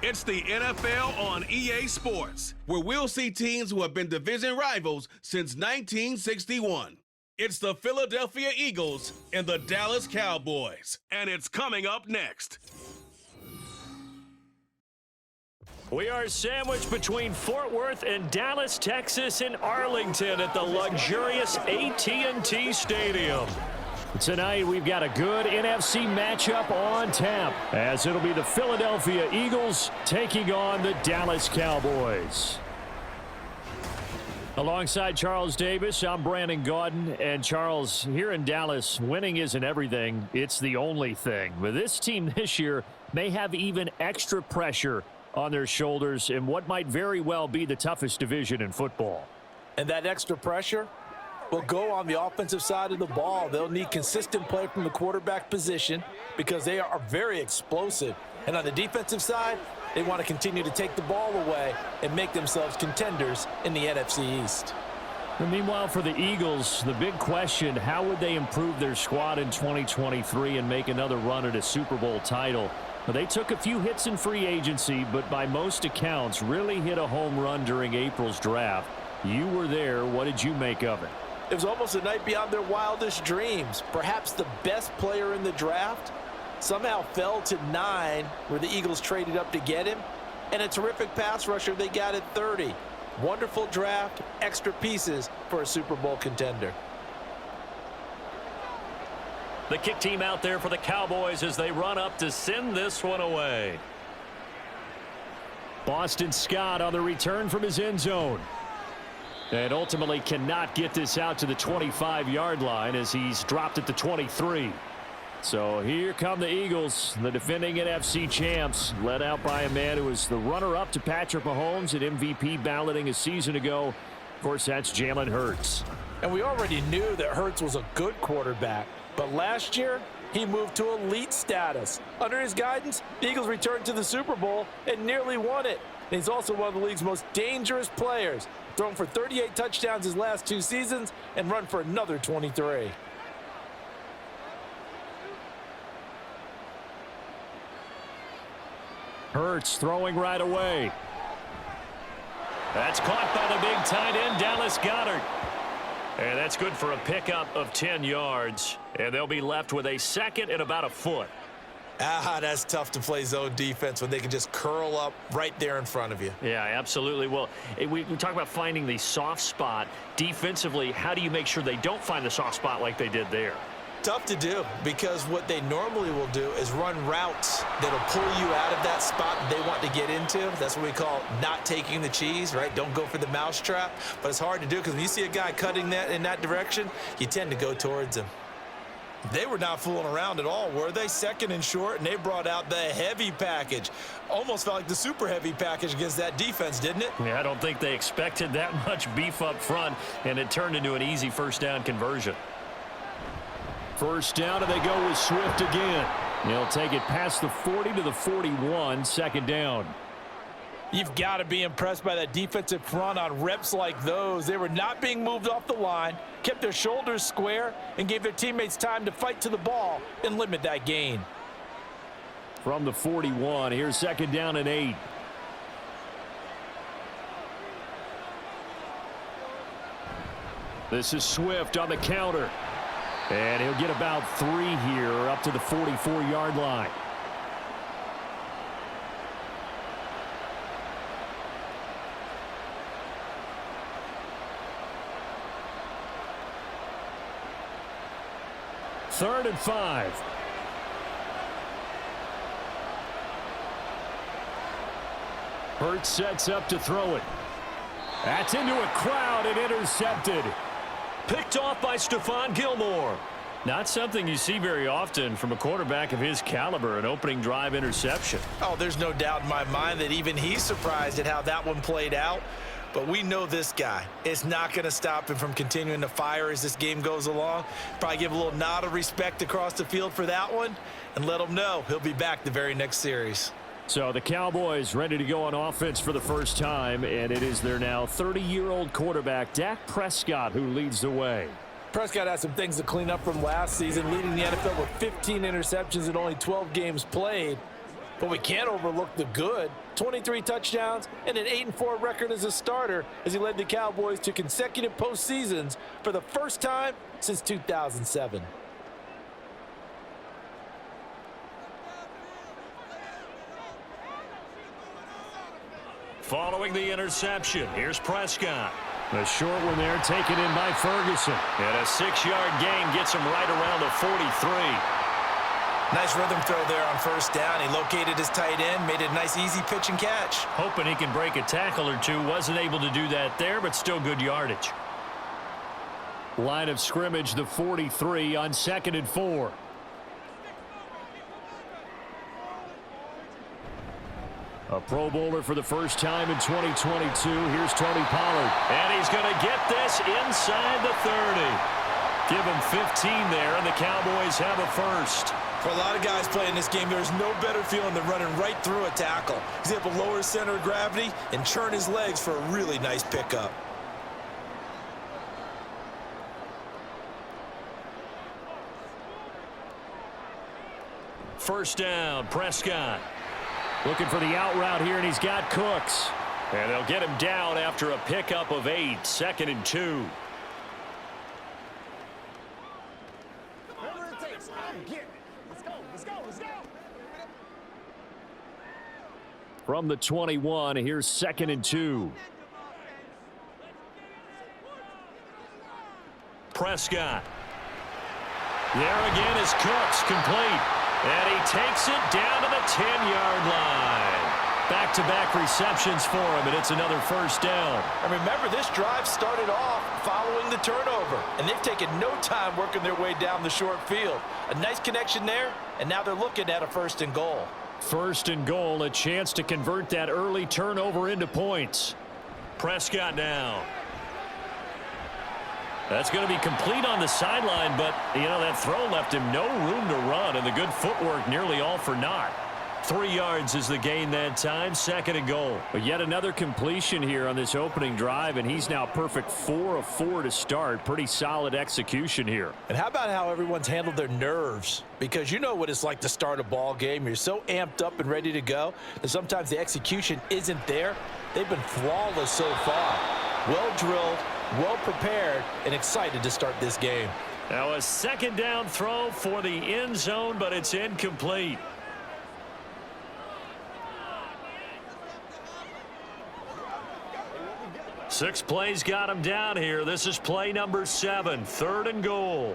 It's the NFL on EA Sports, where we'll see teams who have been division rivals since 1961. It's the Philadelphia Eagles and the Dallas Cowboys, and it's coming up next. We are sandwiched between Fort Worth and Dallas, Texas, and Arlington at the luxurious AT&T Stadium. Tonight, we've got a good NFC matchup on tap, as it'll be the Philadelphia Eagles taking on the Dallas Cowboys. Alongside Charles Davis, I'm Brandon Gaudin. And Charles, here in Dallas, winning isn't everything. It's the only thing. But this team this year may have even extra pressure on their shoulders in what might very well be the toughest division in football. And that extra pressure will go on the offensive side of the ball. They'll need consistent play from the quarterback position because they are very explosive. And on the defensive side, they want to continue to take the ball away and make themselves contenders in the NFC East. And meanwhile, for the Eagles, the big question, how would they improve their squad in 2023 and make another run at a Super Bowl title? Well, they took a few hits in free agency, but by most accounts, really hit a home run during April's draft. You were there. What did you make of it? It was almost a night beyond their wildest dreams. Perhaps the best player in the draft somehow fell to 9, where the Eagles traded up to get him, and a terrific pass rusher they got at 30. Wonderful draft, extra pieces for a Super Bowl contender. The kick team out there for the Cowboys as they run up to send this one away. Boston Scott on the return from his end zone. And ultimately cannot get this out to the 25-yard line as he's dropped at the 23. So here come the Eagles, the defending NFC champs, led out by a man who was the runner-up to Patrick Mahomes at MVP balloting a season ago. Of course, that's Jalen Hurts. And we already knew that Hurts was a good quarterback, but last year he moved to elite status. Under his guidance, the Eagles returned to the Super Bowl and nearly won it. And he's also one of the league's most dangerous players, thrown for 38 touchdowns his last 2 seasons and run for another 23. Hurts throwing right away. That's caught by the big tight end, Dallas Goedert. And that's good for a pickup of 10 yards. And they'll be left with a second and about a foot. That's tough to play zone defense when they can just curl up right there in front of you. Yeah, absolutely. Well, we talk about finding the soft spot. Defensively, how do you make sure they don't find the soft spot like they did there? Tough to do, because what they normally will do is run routes that'll pull you out of that spot they want to get into. That's what we call not taking the cheese, right? Don't go for the mousetrap. But it's hard to do because when you see a guy cutting that in that direction, you tend to go towards him. They were not fooling around at all, were they? Second and short, and they brought out the heavy package. Almost felt like the super heavy package against that defense, didn't it? Yeah, I don't think they expected that much beef up front, and it turned into an easy first down conversion. First down, and they go with Swift again. He'll take it past the 40 to the 41, second down. You've got to be impressed by that defensive front on reps like those. They were not being moved off the line, kept their shoulders square, and gave their teammates time to fight to the ball and limit that gain. From the 41, here's second down and 8. This is Swift on the counter. And he'll get about 3 here up to the 44-yard line. Third and 5. Hurts sets up to throw it. That's into a crowd and intercepted. Picked off by Stephon Gilmore. Not something you see very often from a quarterback of his caliber, an opening drive interception. Oh, there's no doubt in my mind that even he's surprised at how that one played out. But we know this guy. It's not going to stop him from continuing to fire as this game goes along. Probably give a little nod of respect across the field for that one and let him know he'll be back the very next series. So the Cowboys ready to go on offense for the first time, and it is their now 30-year-old quarterback, Dak Prescott, who leads the way. Prescott has some things to clean up from last season, leading the NFL with 15 interceptions in only 12 games played. But we can't overlook the good. 23 touchdowns and an 8-4 record as a starter as he led the Cowboys to consecutive postseasons for the first time since 2007. Following the interception, here's Prescott. A short one there taken in by Ferguson. And a 6-yard gain gets him right around the 43. Nice rhythm throw there on first down. He located his tight end, made it a nice easy pitch and catch. Hoping he can break a tackle or two. Wasn't able to do that there, but still good yardage. Line of scrimmage, the 43 on 2nd and 4. A Pro Bowler for the first time in 2022. Here's Tony Pollard. And he's going to get this inside the 30. Give him 15 there, and the Cowboys have a first. For a lot of guys playing this game, there's no better feeling than running right through a tackle. He's able to lower his center of gravity and churn his legs for a really nice pickup. First down, Prescott. Looking for the out route here, and he's got Cooks. And they'll get him down after a pickup of 8, 2nd and 2. From the 21, here's 2nd and 2. Prescott. There again is Cooks, complete. And he takes it down to the 10-yard line. Back-to-back receptions for him, and it's another first down. And remember, this drive started off following the turnover, and they've taken no time working their way down the short field. A nice connection there, and now they're looking at a 1st and goal. 1st and goal, a chance to convert that early turnover into points. Prescott now. That's going to be complete on the sideline, but, you know, that throw left him no room to run, and the good footwork nearly all for naught. 3 yards is the gain that time, 2nd and goal. But yet another completion here on this opening drive, and he's now perfect 4 of 4 to start. Pretty solid execution here. And how about how everyone's handled their nerves? Because you know what it's like to start a ball game. You're so amped up and ready to go that sometimes the execution isn't there. They've been flawless so far. Well drilled, well prepared, and excited to start this game. Now a 2nd down throw for the end zone, but it's incomplete. Six plays got him down here. This is play number 7, 3rd and goal.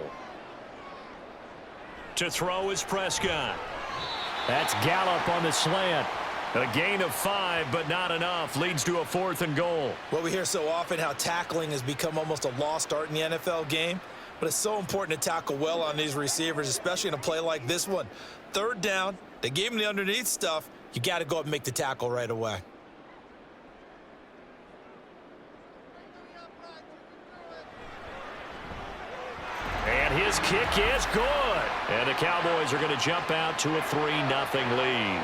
To throw is Prescott. That's Gallup on the slant. A gain of 5, but not enough. Leads to a 4th and goal. Well, we hear so often how tackling has become almost a lost art in the NFL game, but it's so important to tackle well on these receivers, especially in a play like this one. 3rd down, they gave him the underneath stuff. You got to go up and make the tackle right away. And his kick is good. And the Cowboys are going to jump out to a 3-0 lead.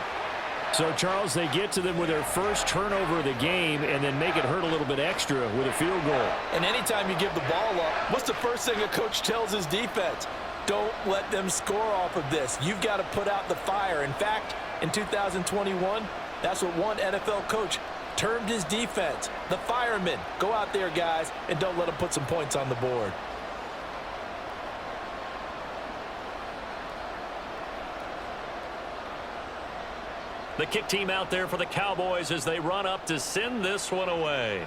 So, Charles, they get to them with their first turnover of the game and then make it hurt a little bit extra with a field goal. And anytime you give the ball up, what's the first thing a coach tells his defense? Don't let them score off of this. You've got to put out the fire. In fact, in 2021, that's what one NFL coach termed his defense. The firemen. Go out there, guys, and don't let them put some points on the board. The kick team out there for the Cowboys as they run up to send this one away.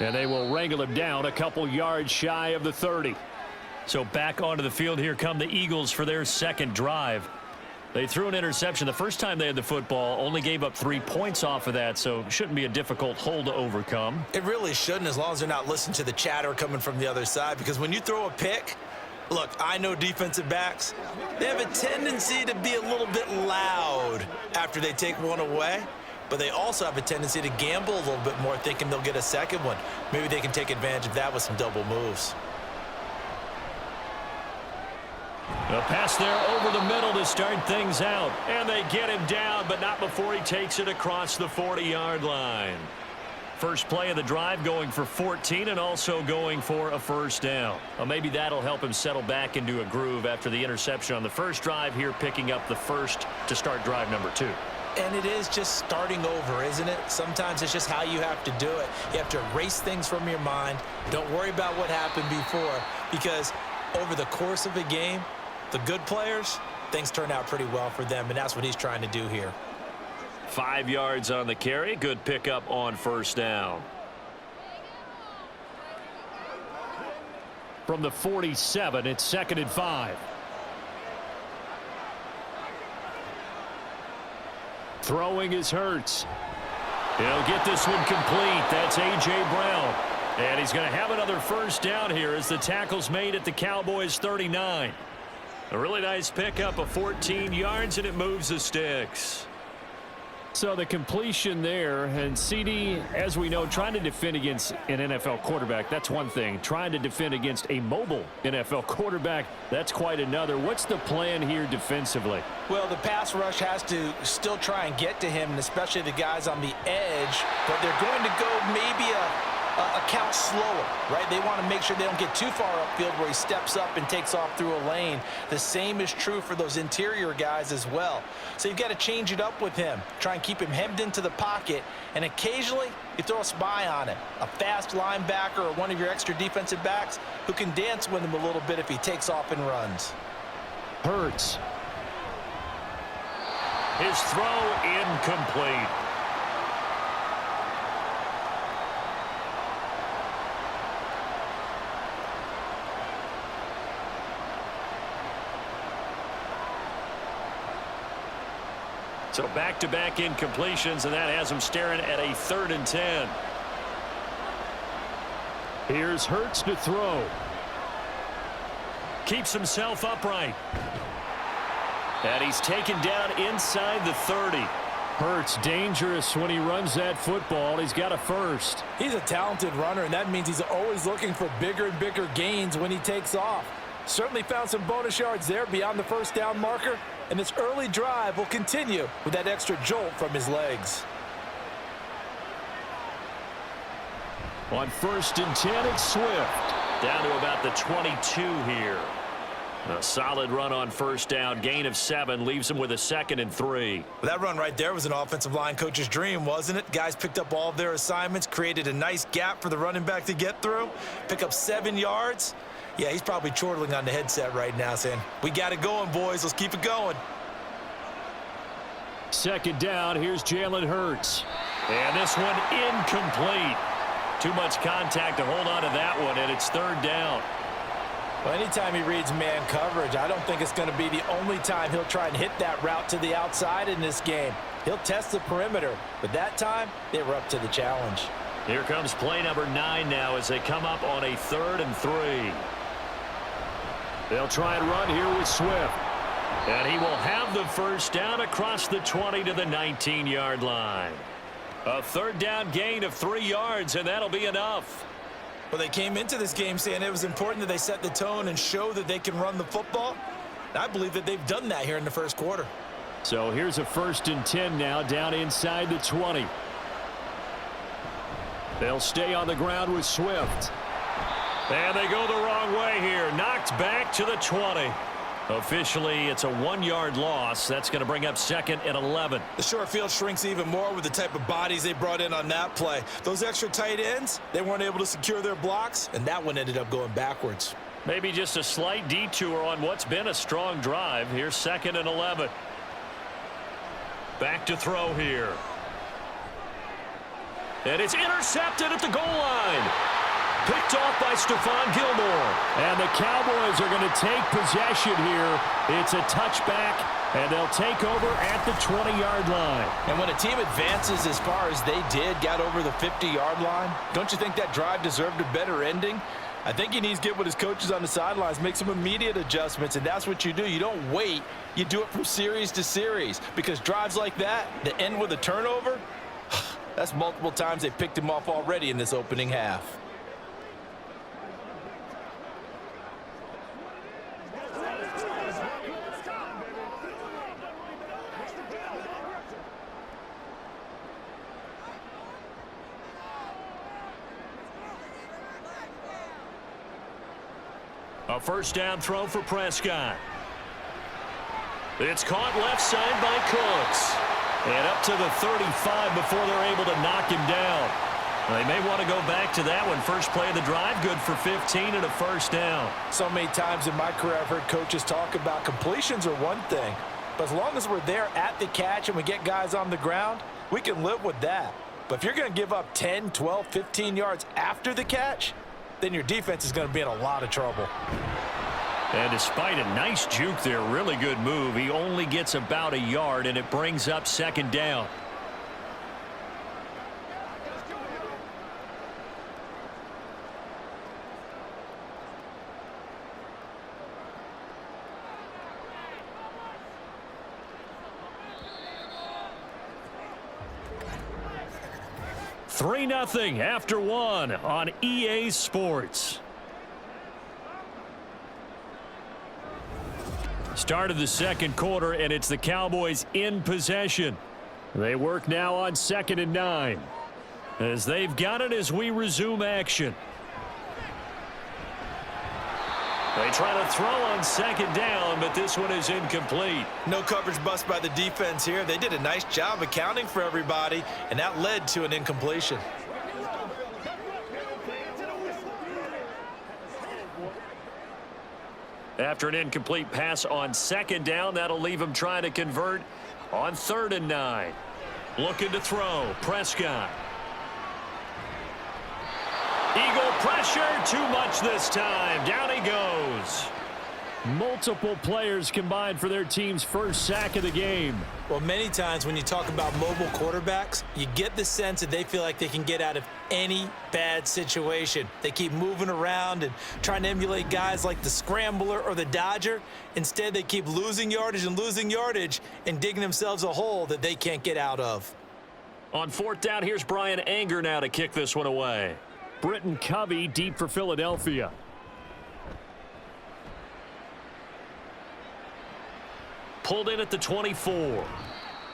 And they will wrangle him down a couple yards shy of the 30. So back onto the field, here come the Eagles for their 2nd drive. They threw an interception the first time they had the football, only gave up 3 points off of that, so it shouldn't be a difficult hole to overcome. It really shouldn't, as long as they're not listening to the chatter coming from the other side, because when you throw a pick, look, I know defensive backs, they have a tendency to be a little bit loud after they take one away, but they also have a tendency to gamble a little bit more, thinking they'll get a second one. Maybe they can take advantage of that with some double moves. A pass there over the middle to start things out. And they get him down, but not before he takes it across the 40-yard line. First play of the drive going for 14 and also going for a first down. Well, maybe that'll help him settle back into a groove after the interception on the first drive here, picking up the first to start drive number 2. And it is just starting over, isn't it? Sometimes it's just how you have to do it. You have to erase things from your mind. Don't worry about what happened before, because over the course of a game, the good players, things turn out pretty well for them, and that's what he's trying to do here. 5 yards on the carry. Good pickup on first down. From the 47, it's 2nd and 5. Throwing is Hurts. He'll get this one complete. That's A.J. Brown. And he's going to have another first down here as the tackle's made at the Cowboys 39. A really nice pickup of 14 yards, and it moves the sticks. So the completion there, and CD, as we know, trying to defend against an NFL quarterback, that's one thing. Trying to defend against a mobile NFL quarterback, that's quite another. What's the plan here defensively? Well, the pass rush has to still try and get to him, and especially the guys on the edge, but they're going to go maybe a count slower, right? They want to make sure they don't get too far upfield where he steps up and takes off through a lane. The same is true for those interior guys as well. So you've got to change it up with him. Try and keep him hemmed into the pocket, and occasionally you throw a spy on it. A fast linebacker or one of your extra defensive backs who can dance with him a little bit if he takes off and runs. Hurts. His throw incomplete. So back-to-back incompletions, and that has him staring at a 3rd and 10. Here's Hurts to throw. Keeps himself upright. And he's taken down inside the 30. Hurts dangerous when he runs that football. He's got a first. He's a talented runner, and that means he's always looking for bigger and bigger gains when he takes off. Certainly found some bonus yards there beyond the first down marker, and this early drive will continue with that extra jolt from his legs. On 1st and 10, it's Swift. Down to about the 22 here. A solid run on first down. Gain of 7 leaves him with a 2nd and 3. Well, that run right there was an offensive line coach's dream, wasn't it? Guys picked up all of their assignments, created a nice gap for the running back to get through, pick up 7 yards. Yeah, he's probably chortling on the headset right now saying, we got it going, boys. Let's keep it going. 2nd down. Here's Jalen Hurts. And this one incomplete. Too much contact to hold on to that one, and it's 3rd down. Well, anytime he reads man coverage, I don't think it's going to be the only time he'll try and hit that route to the outside in this game. He'll test the perimeter, but that time they were up to the challenge. Here comes play number 9 now as they come up on a 3rd and 3. They'll try and run here with Swift. And he will have the first down across the 20 to the 19-yard line. A 3rd down gain of 3 yards, and that'll be enough. Well, they came into this game saying it was important that they set the tone and show that they can run the football. I believe that they've done that here in the first quarter. So here's a 1st and 10 now down inside the 20. They'll stay on the ground with Swift. And they go the wrong way here. Knocked back to the 20. Officially, it's a 1-yard loss. That's going to bring up 2nd and 11. The short field shrinks even more with the type of bodies they brought in on that play. Those extra tight ends, they weren't able to secure their blocks, and that one ended up going backwards. Maybe just a slight detour on what's been a strong drive. Here's 2nd and 11. Back to throw here. And it's intercepted at the goal line. Picked off by Stephon Gilmore. And the Cowboys are going to take possession here. It's a touchback, and they'll take over at the 20-yard line. And when a team advances as far as they did, got over the 50-yard line, don't you think that drive deserved a better ending? I think he needs to get with his coaches on the sidelines, make some immediate adjustments, and that's what you do. You don't wait. You do it from series to series, because drives like that end with a turnover, that's multiple times they picked him off already in this opening half. A first down throw for Prescott. It's caught left side by Cooks. And up to the 35 before they're able to knock him down. They may want to go back to that one. First play of the drive, good for 15 and a first down. So many times in my career I've heard coaches talk about completions are one thing. But as long as we're there at the catch and we get guys on the ground, we can live with that. But if you're going to give up 10, 12, 15 yards after the catch, then your defense is going to be in a lot of trouble. And despite a nice juke there, really good move, he only gets about a yard, and it brings up second down. $3-0 after one on EA Sports. Start of the second quarter, and it's the Cowboys in possession. They work now on 2nd and 9. As they've got it as we resume action. They try to throw on 2nd down, but this one is incomplete. No coverage bust by the defense here. They did a nice job accounting for everybody, and that led to an incompletion. After an incomplete pass on 2nd down, that'll leave him trying to convert on 3rd and 9. Looking to throw. Prescott. Eagle pressure, too much this time. Down he goes. Multiple players combined for their team's first sack of the game. Well, many times when you talk about mobile quarterbacks, you get the sense that they feel like they can get out of any bad situation. They keep moving around and trying to emulate guys like the Scrambler or the Dodger. Instead, they keep losing yardage and digging themselves a hole that they can't get out of. On 4th down, here's Brian Anger now to kick this one away. Britton Covey deep for Philadelphia. Pulled in at the 24.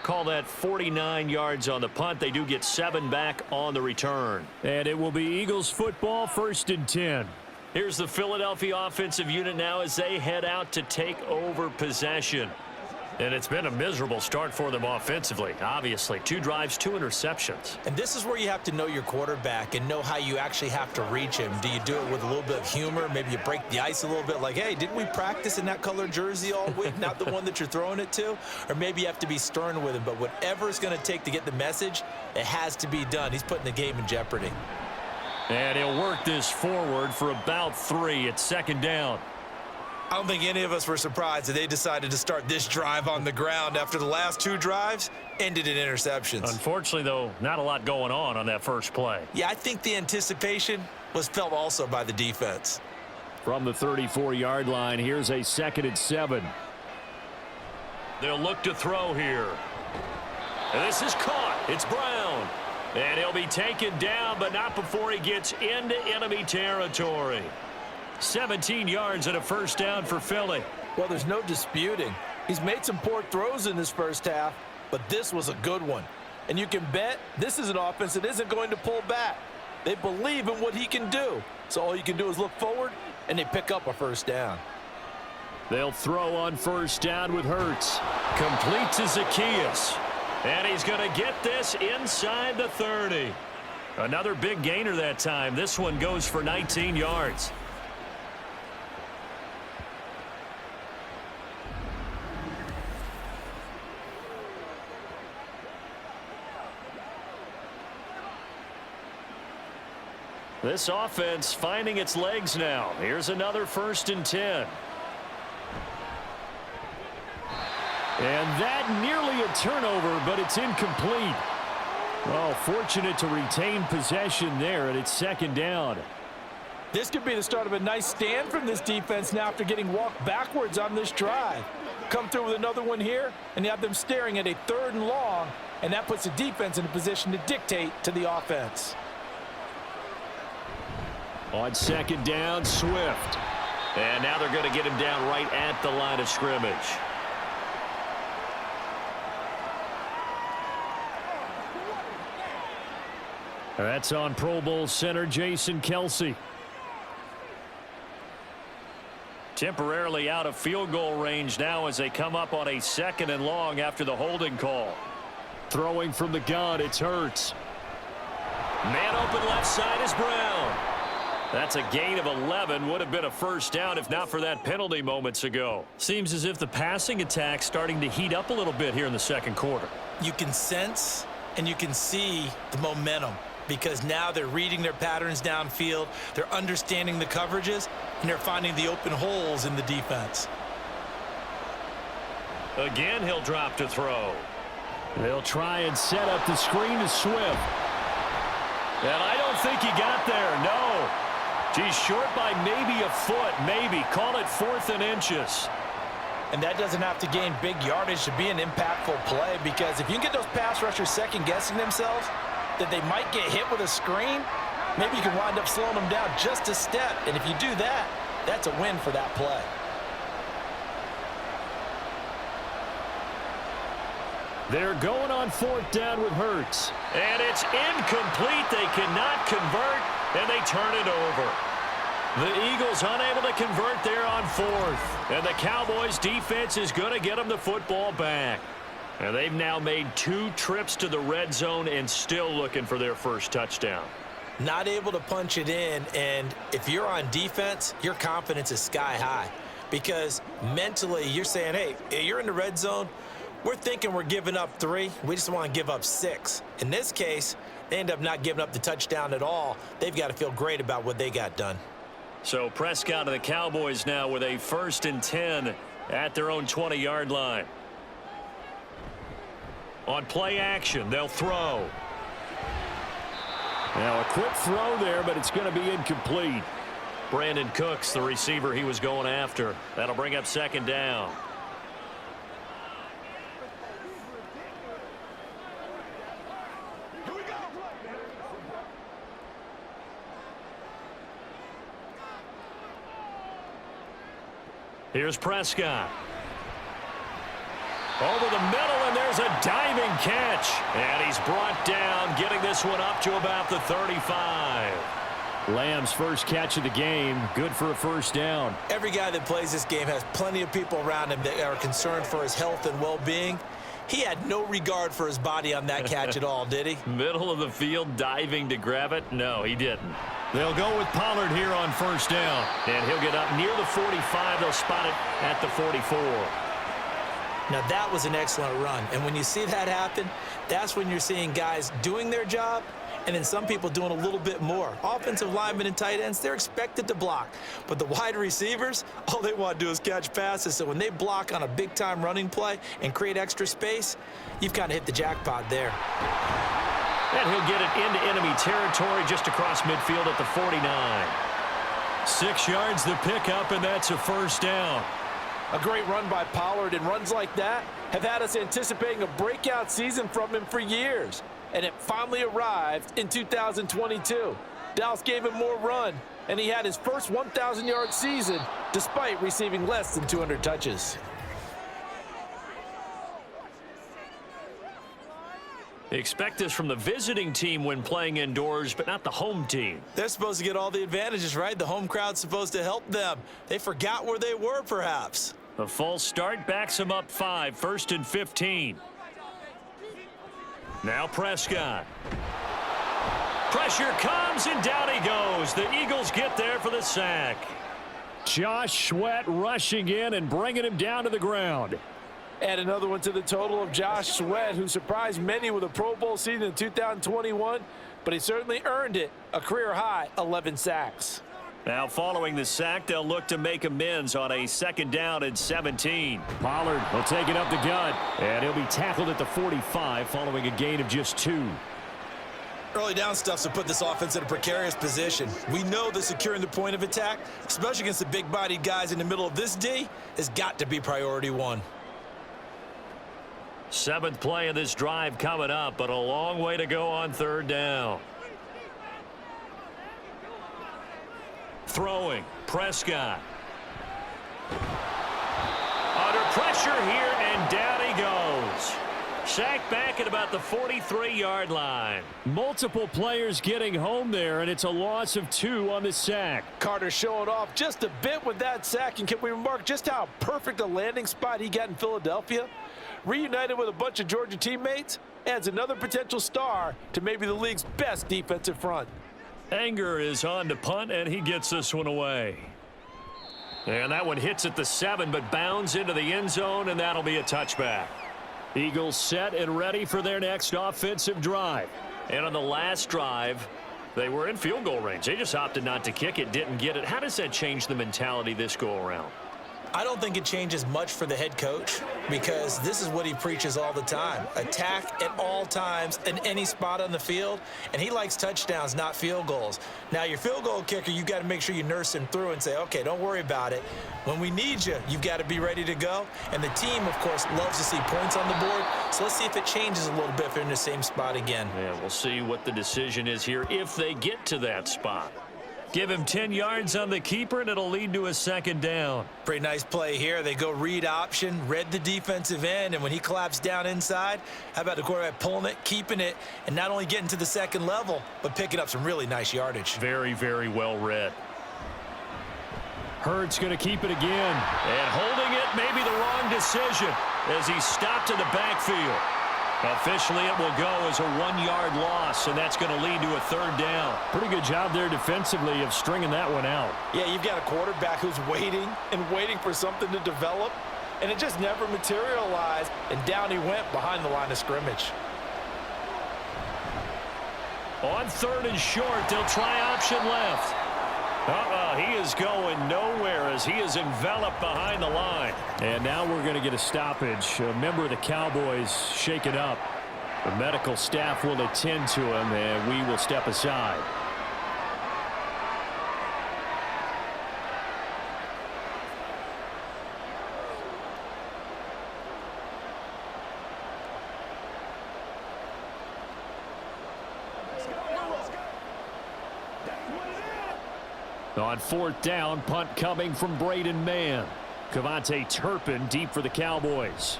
Call that 49 yards on the punt. They do get 7 back on the return. And it will be Eagles football, 1st and 10. Here's the Philadelphia offensive unit now as they head out to take over possession. And it's been a miserable start for them offensively, obviously. 2 drives, 2 interceptions. And this is where you have to know your quarterback and know how you actually have to reach him. Do you do it with a little bit of humor? Maybe you break the ice a little bit like, hey, didn't we practice in that color jersey all week? Not the one that you're throwing it to? Or maybe you have to be stern with him. But whatever it's going to take to get the message, it has to be done. He's putting the game in jeopardy. And he'll work this forward for about 3 at 2nd down. I don't think any of us were surprised that they decided to start this drive on the ground after the last 2 drives ended in interceptions. Unfortunately, though, not a lot going on that first play. Yeah, I think the anticipation was felt also by the defense. From the 34-yard line, here's a 2nd and 7. They'll look to throw here. And this is caught. It's Brown. And he'll be taken down, but not before he gets into enemy territory. 17 yards and a first down for Philly. Well, there's no disputing. He's made some poor throws in this first half, but this was a good one. And you can bet this is an offense that isn't going to pull back. They believe in what he can do. So all you can do is look forward, and they pick up a first down. They'll throw on 1st down with Hurts. Complete to Zacchaeus. And he's going to get this inside the 30. Another big gainer that time. This one goes for 19 yards. This offense finding its legs now. Here's another 1st and 10. And that nearly a turnover, but it's incomplete. Well, fortunate to retain possession there, and it's 2nd down. This could be the start of a nice stand from this defense now after getting walked backwards on this drive. Come through with another one here, and you have them staring at a 3rd and long, and that puts the defense in a position to dictate to the offense. On 2nd down, Swift. And now they're going to get him down right at the line of scrimmage. That's on Pro Bowl center Jason Kelce. Temporarily out of field goal range now as they come up on a 2nd and long after the holding call. Throwing from the gun, it's Hurts. Man open left side is Brown. That's a gain of 11. Would have been a first down if not for that penalty moments ago. Seems as if the passing attack's starting to heat up a little bit here in the second quarter. You can sense and you can see the momentum because now they're reading their patterns downfield, they're understanding the coverages, and they're finding the open holes in the defense. Again, he'll drop to throw. They'll try and set up the screen to Swift. And I don't think he got there, no. He's short by maybe a foot, maybe. Call it 4th and inches. And that doesn't have to gain big yardage to be an impactful play because if you can get those pass rushers second-guessing themselves that they might get hit with a screen, maybe you can wind up slowing them down just a step. And if you do that, that's a win for that play. They're going on 4th down with Hurts. And it's incomplete. They cannot convert, and they turn it over. The Eagles unable to convert there on 4th. And the Cowboys defense is going to get them the football back. And they've now made 2 trips to the red zone and still looking for their first touchdown. Not able to punch it in, and if you're on defense, your confidence is sky high. Because mentally, you're saying, hey, you're in the red zone. We're thinking we're giving up 3. We just want to give up 6. In this case, they end up not giving up the touchdown at all. They've got to feel great about what they got done. So Prescott and the Cowboys now with a 1st and 10 at their own 20-yard line. On play action, they'll throw. Now a quick throw there, but it's going to be incomplete. Brandon Cooks, the receiver he was going after. That'll bring up 2nd down. Here's Prescott. Over the middle, and there's a diving catch. And he's brought down, getting this one up to about the 35. Lamb's first catch of the game, good for a first down. Every guy that plays this game has plenty of people around him that are concerned for his health and well-being. He had no regard for his body on that catch at all, did he? Middle of the field, diving to grab it? No, he didn't. They'll go with Pollard here on first down. And he'll get up near the 45. They'll spot it at the 44. Now, that was an excellent run. And when you see that happen, that's when you're seeing guys doing their job and then some people doing a little bit more. Offensive linemen and tight ends, they're expected to block. But the wide receivers, all they want to do is catch passes. So when they block on a big-time running play and create extra space, you've kind of hit the jackpot there. And he'll get it into enemy territory just across midfield at the 49. 6 yards the pickup, and that's a first down. A great run by Pollard, and runs like that have had us anticipating a breakout season from him for years. And it finally arrived in 2022. Dallas gave him more run, and he had his first 1,000-yard season despite receiving less than 200 touches. Expect this from the visiting team when playing indoors, but not the home team. They're supposed to get all the advantages, right? The home crowd's supposed to help them. They forgot where they were, perhaps. A false start backs them up 5, 1st and 15. Now Prescott. Pressure comes, and down he goes. The Eagles get there for the sack. Josh Sweat rushing in and bringing him down to the ground. Add another one to the total of Josh Sweat, who surprised many with a Pro Bowl season in 2021, but he certainly earned it, a career-high 11 sacks. Now following the sack, they'll look to make amends on a 2nd down and 17. Pollard will take it up the gut, and he'll be tackled at the 45 following a gain of just 2. Early down stuff's to put this offense in a precarious position. We know that securing the point of attack, especially against the big-bodied guys in the middle of this D, has got to be priority 1. 7th play of this drive coming up, but a long way to go on 3rd down. Throwing, Prescott. Under pressure here, and down he goes. Sacked back at about the 43-yard line. Multiple players getting home there, and it's a loss of 2 on the sack. Carter showing off just a bit with that sack, and can we remark just how perfect a landing spot he got in Philadelphia? Reunited with a bunch of Georgia teammates, adds another potential star to maybe the league's best defensive front. Anger is on to punt, and he gets this one away. And that one hits at the 7, but bounds into the end zone, and that'll be a touchback. Eagles set and ready for their next offensive drive. And on the last drive, they were in field goal range. They just opted not to kick it, didn't get it. How does that change the mentality this go-around? I don't think it changes much for the head coach because this is what he preaches all the time. Attack at all times in any spot on the field, and he likes touchdowns, not field goals. Now, your field goal kicker, you've got to make sure you nurse him through and say, okay, don't worry about it. When we need you, you've got to be ready to go. And the team, of course, loves to see points on the board. So let's see if it changes a little bit if they're in the same spot again. Yeah, we'll see what the decision is here if they get to that spot. Give him 10 yards on the keeper, and it'll lead to a second down. Pretty nice play here. They go read option, read the defensive end, and when he collapsed down inside, how about the quarterback pulling it, keeping it, and not only getting to the second level, but picking up some really nice yardage. Very, very well read. Hurts going to keep it again. And holding it may be the wrong decision as he stopped in the backfield. Officially, it will go as a 1-yard loss, and that's going to lead to a third down. Pretty good job there defensively of stringing that one out. Yeah, you've got a quarterback who's waiting and waiting for something to develop, and it just never materialized, and down he went behind the line of scrimmage. On 3rd and short, they'll try option left. He is going nowhere as he is enveloped behind the line. And now we're going to get a stoppage. A member of the Cowboys shaken up. The medical staff will attend to him, and we will step aside. On 4th down, punt coming from Braden Mann. Cavante Turpin deep for the Cowboys.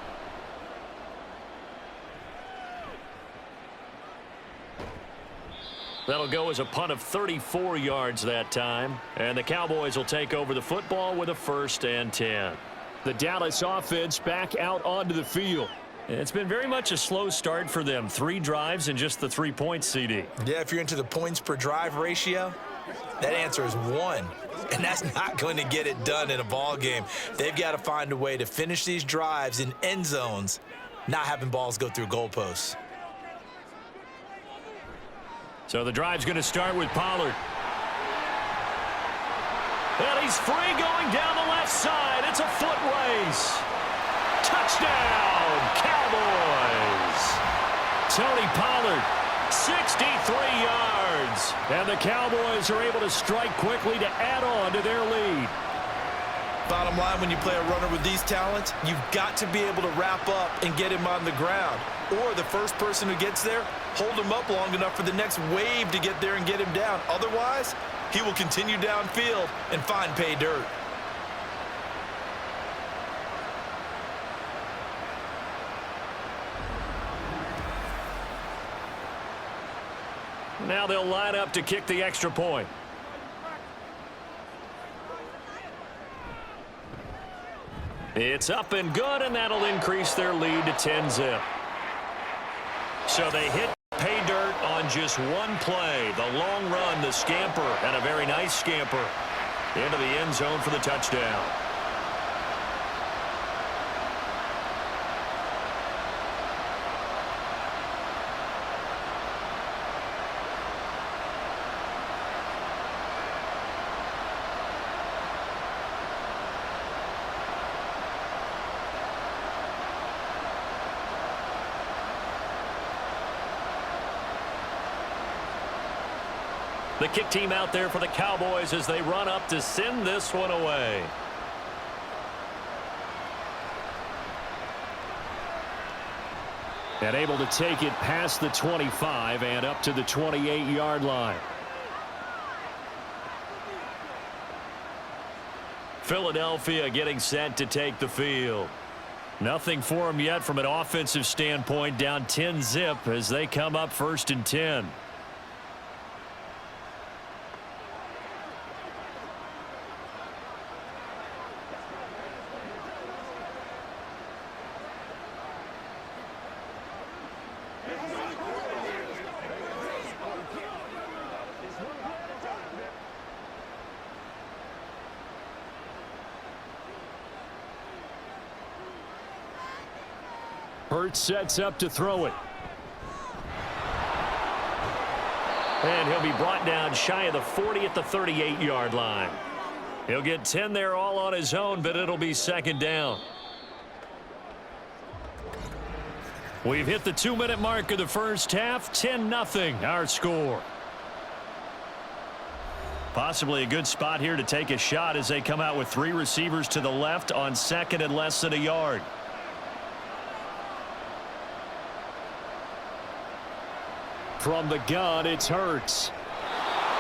That'll go as a punt of 34 yards that time. And the Cowboys will take over the football with a 1st and 10. The Dallas offense back out onto the field. It's been very much a slow start for them. 3 drives and just the 3 points, CD. Yeah, if you're into the points per drive ratio, that answer is 1. And that's not going to get it done in a ball game. They've got to find a way to finish these drives in end zones, not having balls go through goalposts. So the drive's going to start with Pollard. And he's free going down the left side. It's a foot race. Touchdown, Cowboys. Tony Pollard, 63 yards. And the Cowboys are able to strike quickly to add on to their lead. Bottom line, when you play a runner with these talents, you've got to be able to wrap up and get him on the ground. Or the first person who gets there, hold him up long enough for the next wave to get there and get him down. Otherwise, he will continue downfield and find pay dirt. Now they'll line up to kick the extra point. It's up and good, and that'll increase their lead to 10-zip. So they hit pay dirt on just one play. The long run, the scamper, and a very nice scamper into the end zone for the touchdown. The kick team out there for the Cowboys as they run up to send this one away. And able to take it past the 25 and up to the 28-yard line. Philadelphia getting set to take the field. Nothing for them yet from an offensive standpoint, down 10-zip as they come up 1st and 10. Hurts sets up to throw it. And he'll be brought down shy of the 40 at the 38-yard line. He'll get 10 there all on his own, but it'll be 2nd down. We've hit the 2-minute mark of the first half. 10-0 our score. Possibly a good spot here to take a shot as they come out with 3 receivers to the left on 2nd and less than a yard. From the gun, it's Hurts.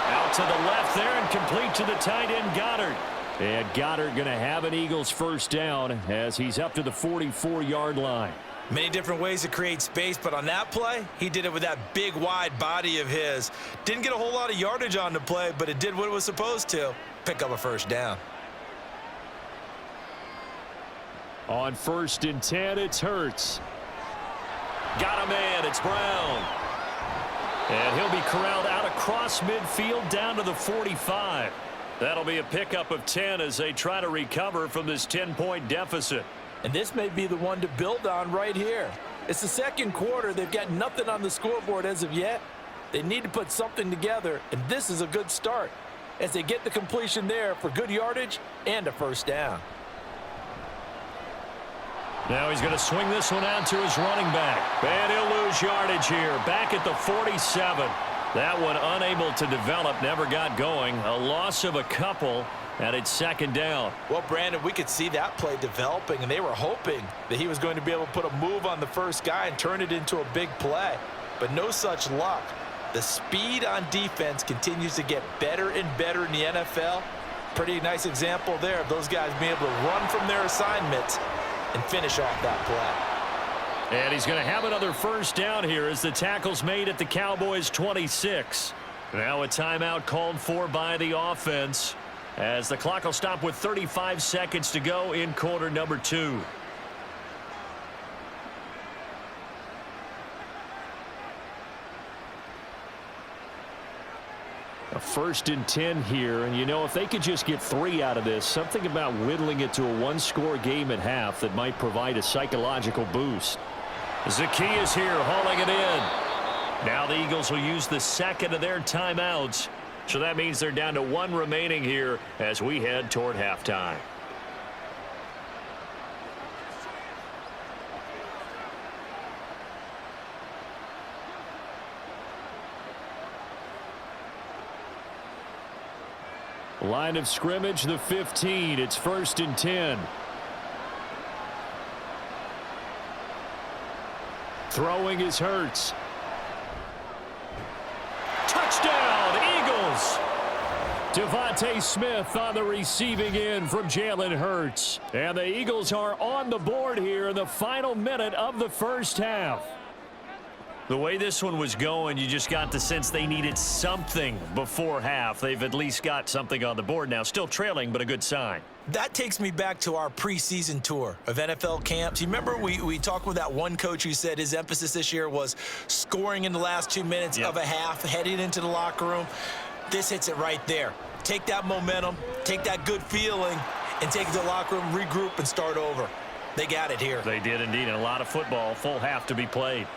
Out to the left there and complete to the tight end, Goddard. And Goddard going to have an Eagles 1st down as he's up to the 44-yard line. Many different ways to create space, but on that play, he did it with that big, wide body of his. Didn't get a whole lot of yardage on the play, but it did what it was supposed to. Pick up a 1st down. On 1st and 10, it's Hurts. Got a man, it's Brown. And he'll be corralled out across midfield down to the 45. That'll be a pickup of 10 as they try to recover from this 10-point deficit. And this may be the one to build on right here. It's the 2nd quarter. They've got nothing on the scoreboard as of yet. They need to put something together, and this is a good start as they get the completion there for good yardage and a 1st down. Now he's going to swing this one out to his running back. And he'll lose yardage here. Back at the 47. That one unable to develop, never got going. A loss of a couple, and it's 2nd down. Well, Brandon, we could see that play developing, and they were hoping that he was going to be able to put a move on the first guy and turn it into a big play. But no such luck. The speed on defense continues to get better and better in the NFL. Pretty nice example there of those guys being able to run from their assignments and finish off that play. And he's going to have another 1st down here as the tackle's made at the Cowboys 26. Now a timeout called for by the offense as the clock will stop with 35 seconds to go in quarter number 2. A 1st and 10 here, and you know, if they could just get 3 out of this, something about whittling it to a 1-score game at half that might provide a psychological boost. Zacchaeus here hauling it in. Now the Eagles will use the 2nd of their timeouts, so that means they're down to 1 remaining here as we head toward halftime. Line of scrimmage, the 15. It's 1st and 10. Throwing is Hurts. Touchdown, Eagles! Devontae Smith on the receiving end from Jalen Hurts. And the Eagles are on the board here in the final minute of the first half. The way this one was going, you just got the sense they needed something before half. They've at least got something on the board now. Still trailing, but a good sign. That takes me back to our preseason tour of NFL camps. You remember we talked with that one coach who said his emphasis this year was scoring in the last 2 minutes of a half, heading into the locker room. This hits it right there. Take that momentum, take that good feeling, and take it to the locker room, regroup, and start over. They got it here. They did indeed, and a lot of football, full half to be played.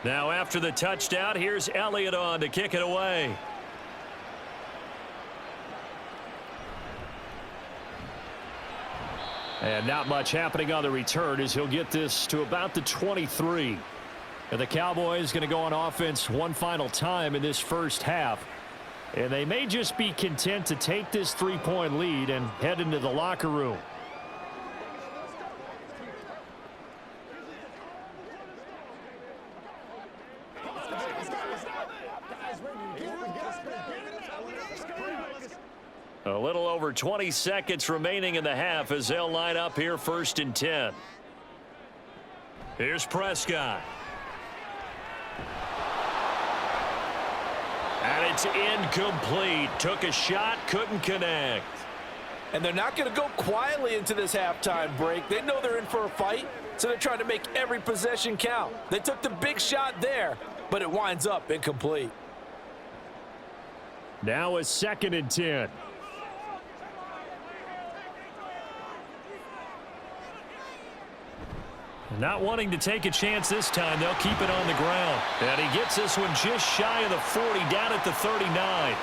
Now after the touchdown, here's Elliott on to kick it away. And not much happening on the return as he'll get this to about the 23. And the Cowboys going to go on offense one final time in this first half. And they may just be content to take this 3-point lead and head into the locker room. A little over 20 seconds remaining in the half as they'll line up here 1st and 10. Here's Prescott. And it's incomplete. Took a shot, couldn't connect. And they're not going to go quietly into this halftime break. They know they're in for a fight, so they're trying to make every possession count. They took the big shot there, but it winds up incomplete. Now a 2nd and 10. Not wanting to take a chance this time. They'll keep it on the ground. And he gets this one just shy of the 40, down at the 39.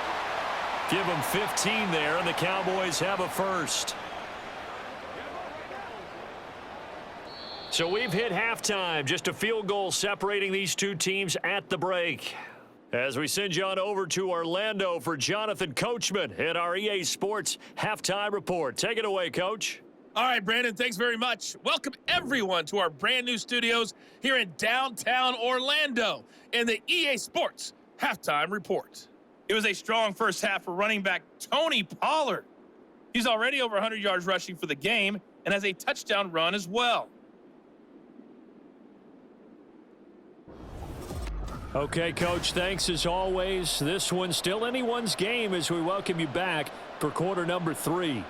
Give him 15 there, and the Cowboys have a first. So we've hit halftime. Just a field goal separating these two teams at the break. As we send you on over to Orlando for Jonathan Coachman at our EA Sports Halftime Report. Take it away, Coach. All right, Brandon, thanks very much. Welcome, everyone, to our brand-new studios here in downtown Orlando in the EA Sports Halftime Report. It was a strong first half for running back Tony Pollard. He's already over 100 yards rushing for the game and has a touchdown run as well. Okay, Coach, thanks as always. This one's still anyone's game as we welcome you back for quarter number 3.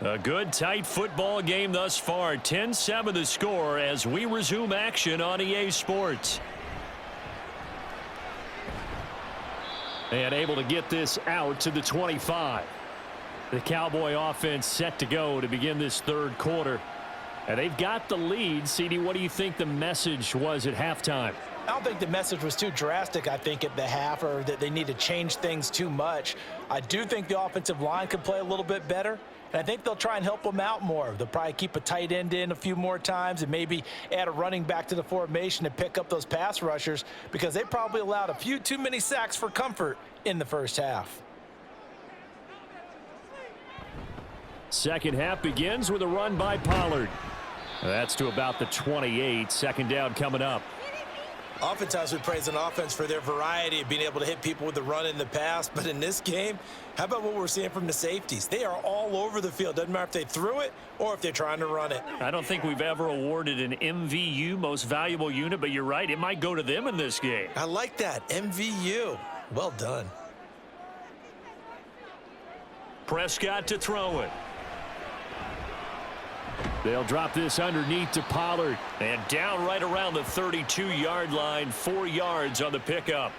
A good, tight football game thus far. 10-7 the score as we resume action on EA Sports. And able to get this out to the 25. The Cowboy offense set to go to begin this third quarter. And they've got the lead. CD, what do you think the message was at halftime? I don't think the message was too drastic, I think, at the half, or that they need to change things too much. I do think the offensive line could play a little bit better, and I think they'll try and help them out more. They'll probably keep a tight end in a few more times and maybe add a running back to the formation to pick up those pass rushers, because they probably allowed a few too many sacks for comfort in the first half. Second half begins with a run by Pollard. That's to about the 28. Second down coming up. Oftentimes we praise an offense for their variety of being able to hit people with the run in the pass, but in this game, how about what we're seeing from the safeties? They are all over the field. Doesn't matter if they threw it or if they're trying to run it. I don't think we've ever awarded an MVU, most valuable unit, but you're right, it might go to them in this game. I like that, MVU. Well done. Prescott to throw it. They'll drop this underneath to Pollard. And down right around the 32-yard line, 4 yards on the pickup.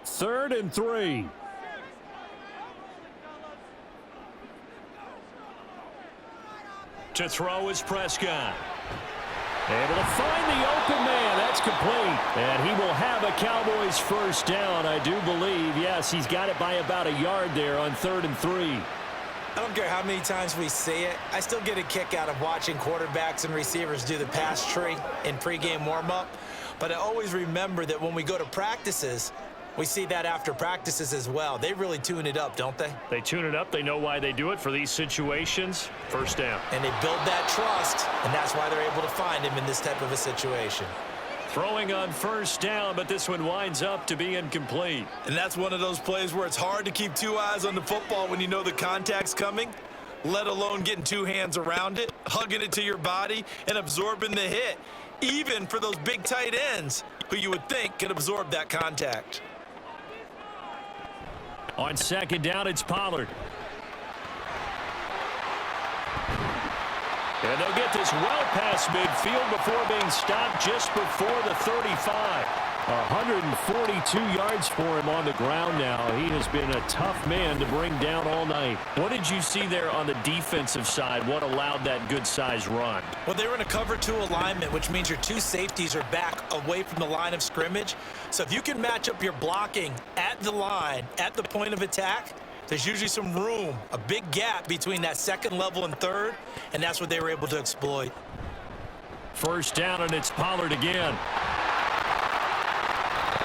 Third and 3. To throw is Prescott. Able to find the open man. That's complete. And he will have a Cowboys first down, I do believe. Yes, he's got it by about a yard there on 3rd and 3. I don't care how many times we see it. I still get a kick out of watching quarterbacks and receivers do the pass tree in pregame warm-up. But I always remember that when we go to practices, we see that after practices as well. They really tune it up, don't they? They tune it up. They know why they do it for these situations. First down. And they build that trust, and that's why they're able to find him in this type of a situation. Throwing on first down, but this one winds up to be incomplete. And that's one of those plays where it's hard to keep two eyes on the football when you know the contact's coming. let alone getting two hands around it, hugging it to your body, and absorbing the hit, even for those big tight ends who you would think could absorb that contact. On second down, it's Pollard. And they'll get this well past midfield before being stopped just before the 35. 142 yards for him on the ground now. He has been a tough man to bring down all night. What did you see there on the defensive side? What allowed that good-sized run? Well, they were in a cover 2 alignment, which means your two safeties are back away from the line of scrimmage. So if you can match up your blocking at the line, at the point of attack, there's usually some room, a big gap between that second level and third, and that's what they were able to exploit. First down, and it's Pollard again.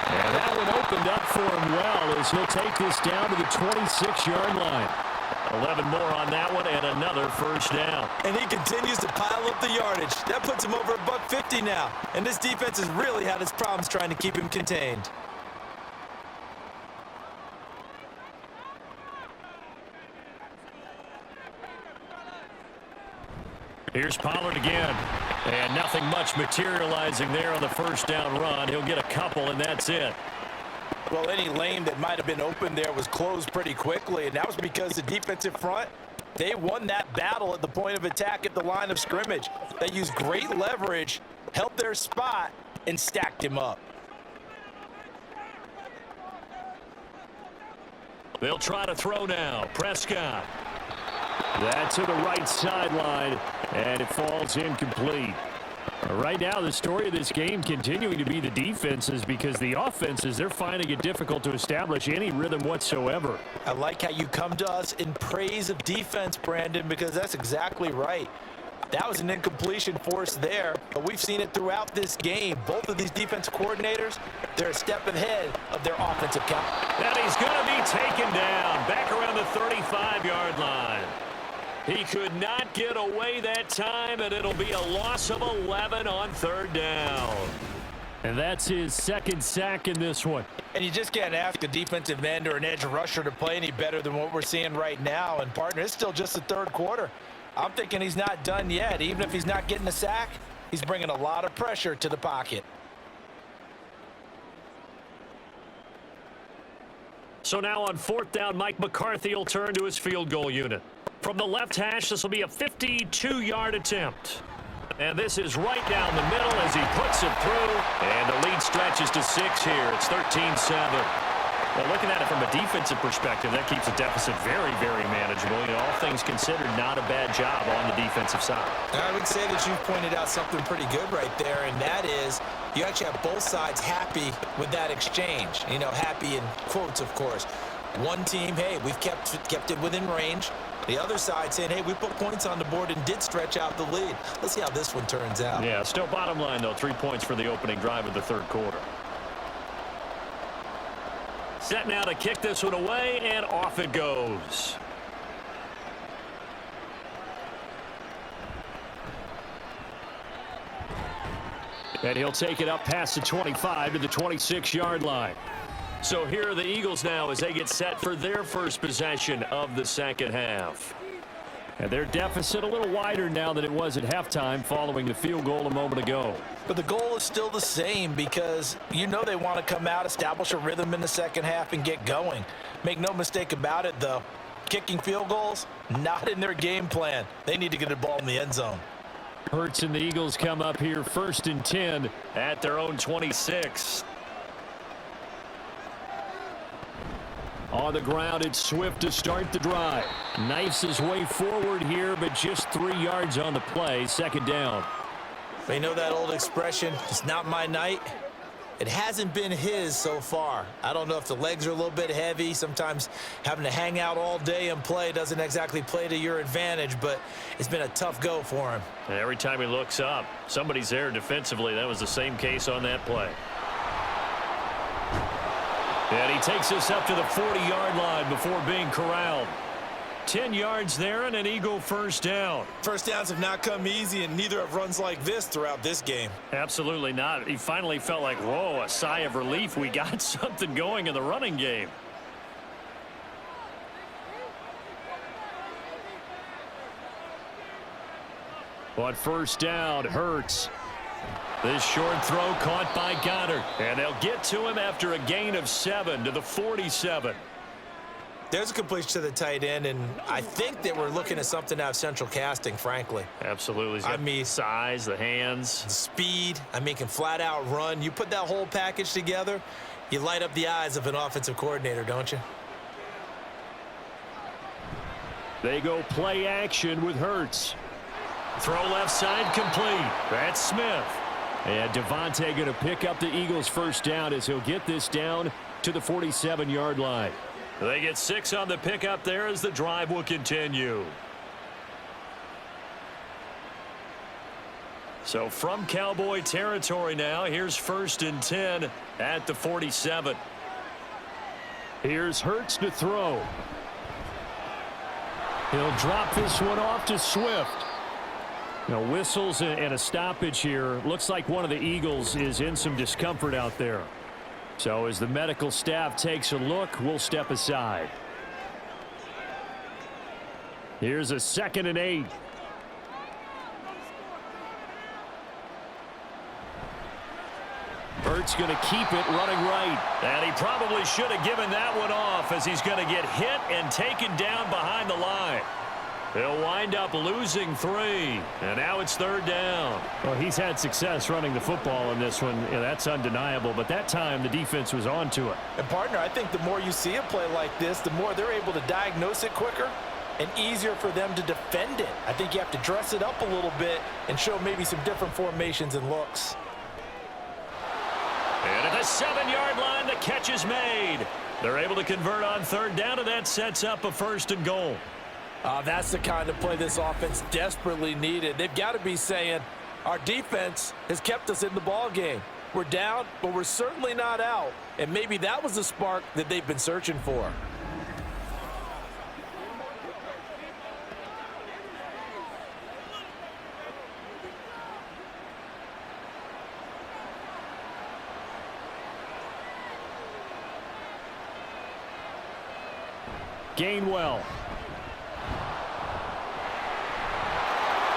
And that one opened up for him well as he'll take this down to the 26-yard line. 11 more on that one and another first down. And he continues to pile up the yardage. That puts him over $150 now. And this defense has really had its problems trying to keep him contained. Here's Pollard again. And nothing much materializing there on the first down run. He'll get a couple, and that's it. Well, any lane that might have been open there was closed pretty quickly, and that was because the defensive front, they won that battle at the point of attack at the line of scrimmage. They used great leverage, held their spot, and stacked him up. They'll try to throw now. Prescott. That's to the right sideline, and it falls incomplete. Right now, the story of this game continuing to be the defenses, because the offenses, they're finding it difficult to establish any rhythm whatsoever. I like how you come to us in praise of defense, Brandon, because that's exactly right. That was an incompletion force there, but we've seen it throughout this game. Both of these defense coordinators, they're a step ahead of their offensive count. And he's going to be taken down back around the 35-yard line. He could not get away that time, and it'll be a loss of 11 on third down. And that's his second sack in this one. And you just can't ask a defensive end or an edge rusher to play any better than what we're seeing right now. And, partner, it's still just the third quarter. I'm thinking he's not done yet. Even if he's not getting a sack, he's bringing a lot of pressure to the pocket. So now on fourth down, Mike McCarthy will turn to his field goal unit. From the left hash, this will be a 52-yard attempt. And this is right down the middle as he puts it through. And the lead stretches to 6 here. It's 13-7. Well, looking at it from a defensive perspective, that keeps the deficit very, very manageable. You know, all things considered, not a bad job on the defensive side. I would say that you've pointed out something pretty good right there, and that is you actually have both sides happy with that exchange. You know, happy in quotes, of course. One team, hey, we've kept it within range. The other side saying, hey, we put points on the board and did stretch out the lead. Let's see how this one turns out. Yeah, still bottom line, though, 3 points for the opening drive of the third quarter. Set now to kick this one away, and off it goes. And he'll take it up past the 25 to the 26-yard line. So here are the Eagles now as they get set for their first possession of the second half. And their deficit a little wider now than it was at halftime following the field goal a moment ago. But the goal is still the same, because you know they want to come out, establish a rhythm in the second half, and get going. Make no mistake about it, though. Kicking field goals, not in their game plan. They need to get the ball in the end zone. Hurts and the Eagles come up here 1st and 10 at their own 26. On the ground, it's Swift to start the drive. Knifes his way forward here, but just 3 yards on the play. Second down. You know that old expression, it's not my night? It hasn't been his so far. I don't know if the legs are a little bit heavy. Sometimes having to hang out all day and play doesn't exactly play to your advantage, but it's been a tough go for him. And every time he looks up, somebody's there defensively. That was the same case on that play. And he takes us up to the 40-yard line before being corralled. 10 yards there and an Eagle first down. First downs have not come easy, and neither have runs like this throughout this game. Absolutely not. He finally felt like, whoa, a sigh of relief. We got something going in the running game. On first down, Hurts. This short throw caught by Goddard. And they'll get to him after a gain of 7 to the 47. There's a completion to the tight end, and I think that we're looking at something out of central casting, frankly. Absolutely. I mean, size, the hands. Speed. I mean, can flat out run. You put that whole package together, you light up the eyes of an offensive coordinator, don't you? They go play action with Hurts. Throw left side complete. That's Smith. And Devontae going to pick up the Eagles' first down as he'll get this down to the 47-yard line. They get 6 on the pickup there as the drive will continue. So from Cowboy territory now, here's 1st and 10 at the 47. Here's Hurts to throw. He'll drop this one off to Swift. Now whistles and a stoppage here. Looks like one of the Eagles is in some discomfort out there. So as the medical staff takes a look, we'll step aside. Here's a 2nd and 8. Hurts going to keep it running right. And he probably should have given that one off as he's going to get hit and taken down behind the line. He'll wind up losing 3. And now it's 3rd down. Well, he's had success running the football in this one. Yeah, that's undeniable. But that time, the defense was on to it. And, partner, I think the more you see a play like this, the more they're able to diagnose it quicker and easier for them to defend it. I think you have to dress it up a little bit and show maybe some different formations and looks. And at the 7-yard line, the catch is made. They're able to convert on 3rd down, and that sets up a 1st and goal. That's the kind of play this offense desperately needed. They've got to be saying, our defense has kept us in the ball game. We're down, but we're certainly not out. And maybe that was the spark that they've been searching for. Gainwell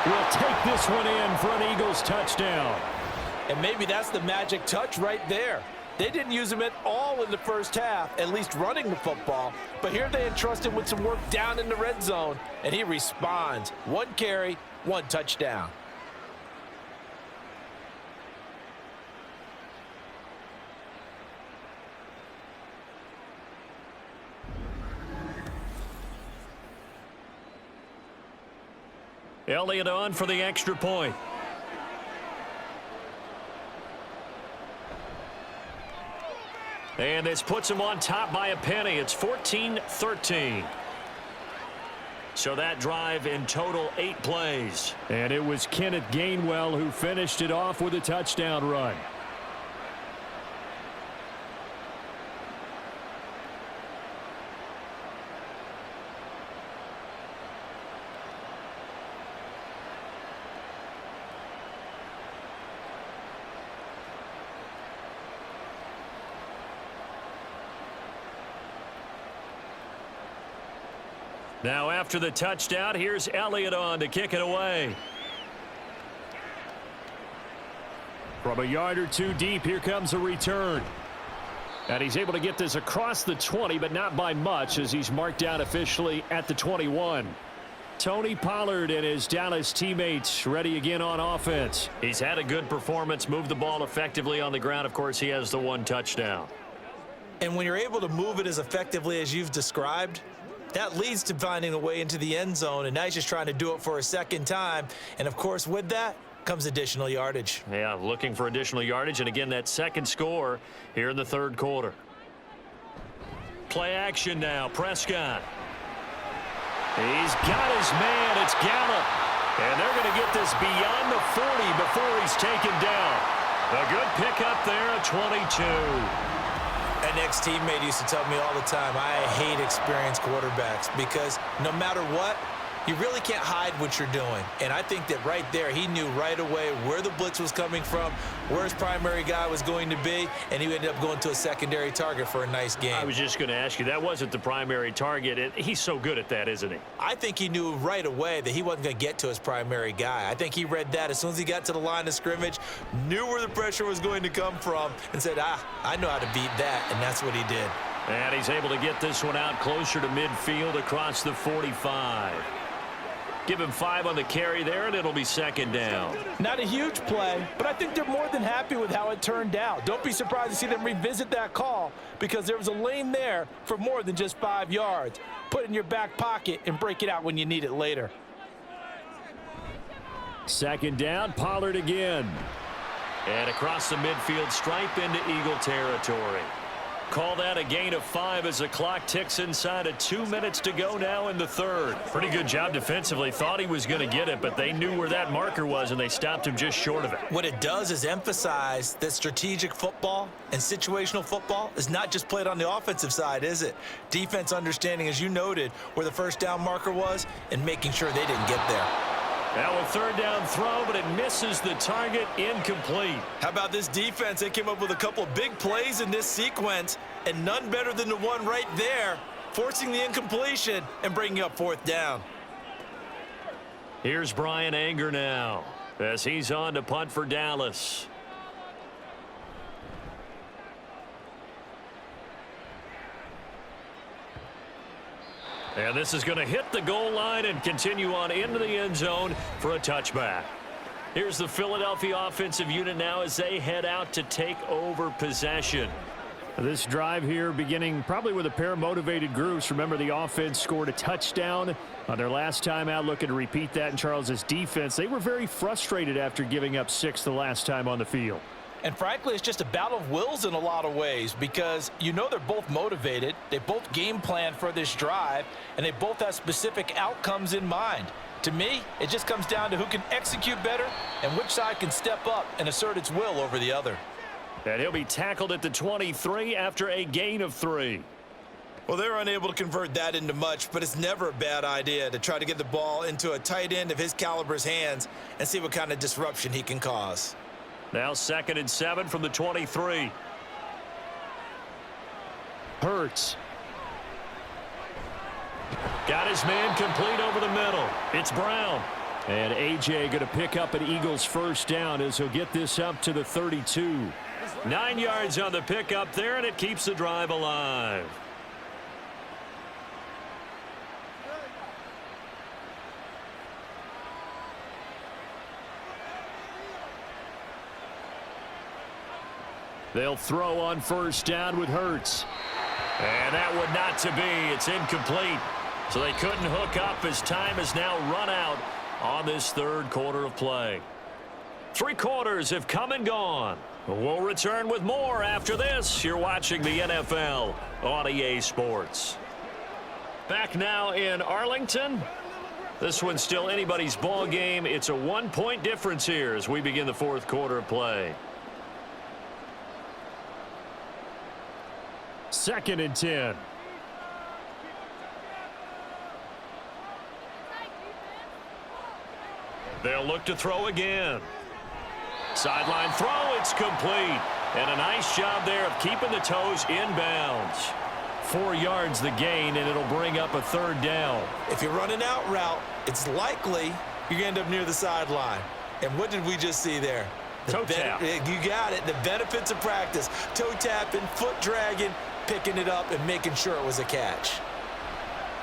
will take this one in for an Eagles touchdown. And maybe that's the magic touch right there. They didn't use him at all in the first half, at least running the football. But here they entrust him with some work down in the red zone, and he responds. 1 carry, 1 touchdown. Elliott on for the extra point. And this puts him on top by a penny. It's 14-13. So that drive in total 8 plays. And it was Kenneth Gainwell who finished it off with a touchdown run. Now after the touchdown, here's Elliott on to kick it away. From a yard or 2 deep, here comes a return. And he's able to get this across the 20, but not by much as he's marked down officially at the 21. Tony Pollard and his Dallas teammates ready again on offense. He's had a good performance, moved the ball effectively on the ground. Of course, he has the 1 touchdown. And when you're able to move it as effectively as you've described, that leads to finding a way into the end zone, and now he's just trying to do it for a 2nd time. And, of course, with that comes additional yardage. Yeah, looking for additional yardage, and again, that 2nd score here in the 3rd quarter. Play action now, Prescott. He's got his man, it's Gallup. And they're going to get this beyond the 40 before he's taken down. A good pickup there at 22. An ex-teammate used to tell me all the time, I hate experienced quarterbacks because no matter what, You really can't hide what you're doing. And I think that right there, he knew right away where the blitz was coming from, where his primary guy was going to be, and he ended up going to a secondary target for a nice game. I was just going to ask you, that wasn't the primary target, and he's so good at that, isn't he? I think he knew right away that he wasn't going to get to his primary guy. I think he read that as soon as he got to the line of scrimmage, knew where the pressure was going to come from, and said, I know how to beat that, and that's what he did. And he's able to get this one out closer to midfield across the 45. Give him 5 on the carry there, and it'll be second down. Not a huge play, but I think they're more than happy with how it turned out. Don't be surprised to see them revisit that call because there was a lane there for more than just 5 yards. Put it in your back pocket and break it out when you need it later. Second down, Pollard again. And across the midfield stripe into Eagle territory. Call that a gain of 5 as the clock ticks inside of 2 minutes to go now in the third. Pretty good job defensively. Thought he was going to get it, but they knew where that marker was, and they stopped him just short of it. What it does is emphasize that strategic football and situational football is not just played on the offensive side, is it? Defense understanding, as you noted, where the first down marker was and making sure they didn't get there. Now a third down throw, but it misses the target, incomplete. How about this defense? They came up with a couple of big plays in this sequence, and none better than the one right there, forcing the incompletion and bringing up fourth down. Here's Brian Anger now as he's on to punt for Dallas. And this is going to hit the goal line and continue on into the end zone for a touchback. Here's the Philadelphia offensive unit now as they head out to take over possession. This drive here beginning probably with a pair of motivated groups. Remember, the offense scored a touchdown on their last time out, looking to repeat that in Charles's defense. They were very frustrated after giving up 6 the last time on the field. And frankly, it's just a battle of wills in a lot of ways because you know they're both motivated. They both game plan for this drive, and they both have specific outcomes in mind. To me, it just comes down to who can execute better and which side can step up and assert its will over the other. And he'll be tackled at the 23 after a gain of 3. Well, they were unable to convert that into much, but it's never a bad idea to try to get the ball into a tight end of his caliber's hands and see what kind of disruption he can cause. Now 2nd and 7 from the 23. Hurts. Got his man complete over the middle. It's Brown. And A.J. going to pick up an Eagles first down as he'll get this up to the 32. 9 yards on the pickup there, and it keeps the drive alive. They'll throw on first down with Hurts. And that would not to be. It's incomplete. So they couldn't hook up as time has now run out on this third quarter of play. 3 quarters have come and gone. We'll return with more after this. You're watching the NFL on EA Sports. Back now in Arlington. This one's still anybody's ball game. It's a 1-point difference here as we begin the fourth quarter of play. 2nd and 10. They'll look to throw again. Sideline throw, it's complete. And a nice job there of keeping the toes inbounds. 4 yards the gain, and it'll bring up a third down. If you're running out route, it's likely you're going to end up near the sideline. And what did we just see there? Toe tap. You got it. The benefits of practice. Toe tapping, foot dragging, picking it up, and making sure it was a catch.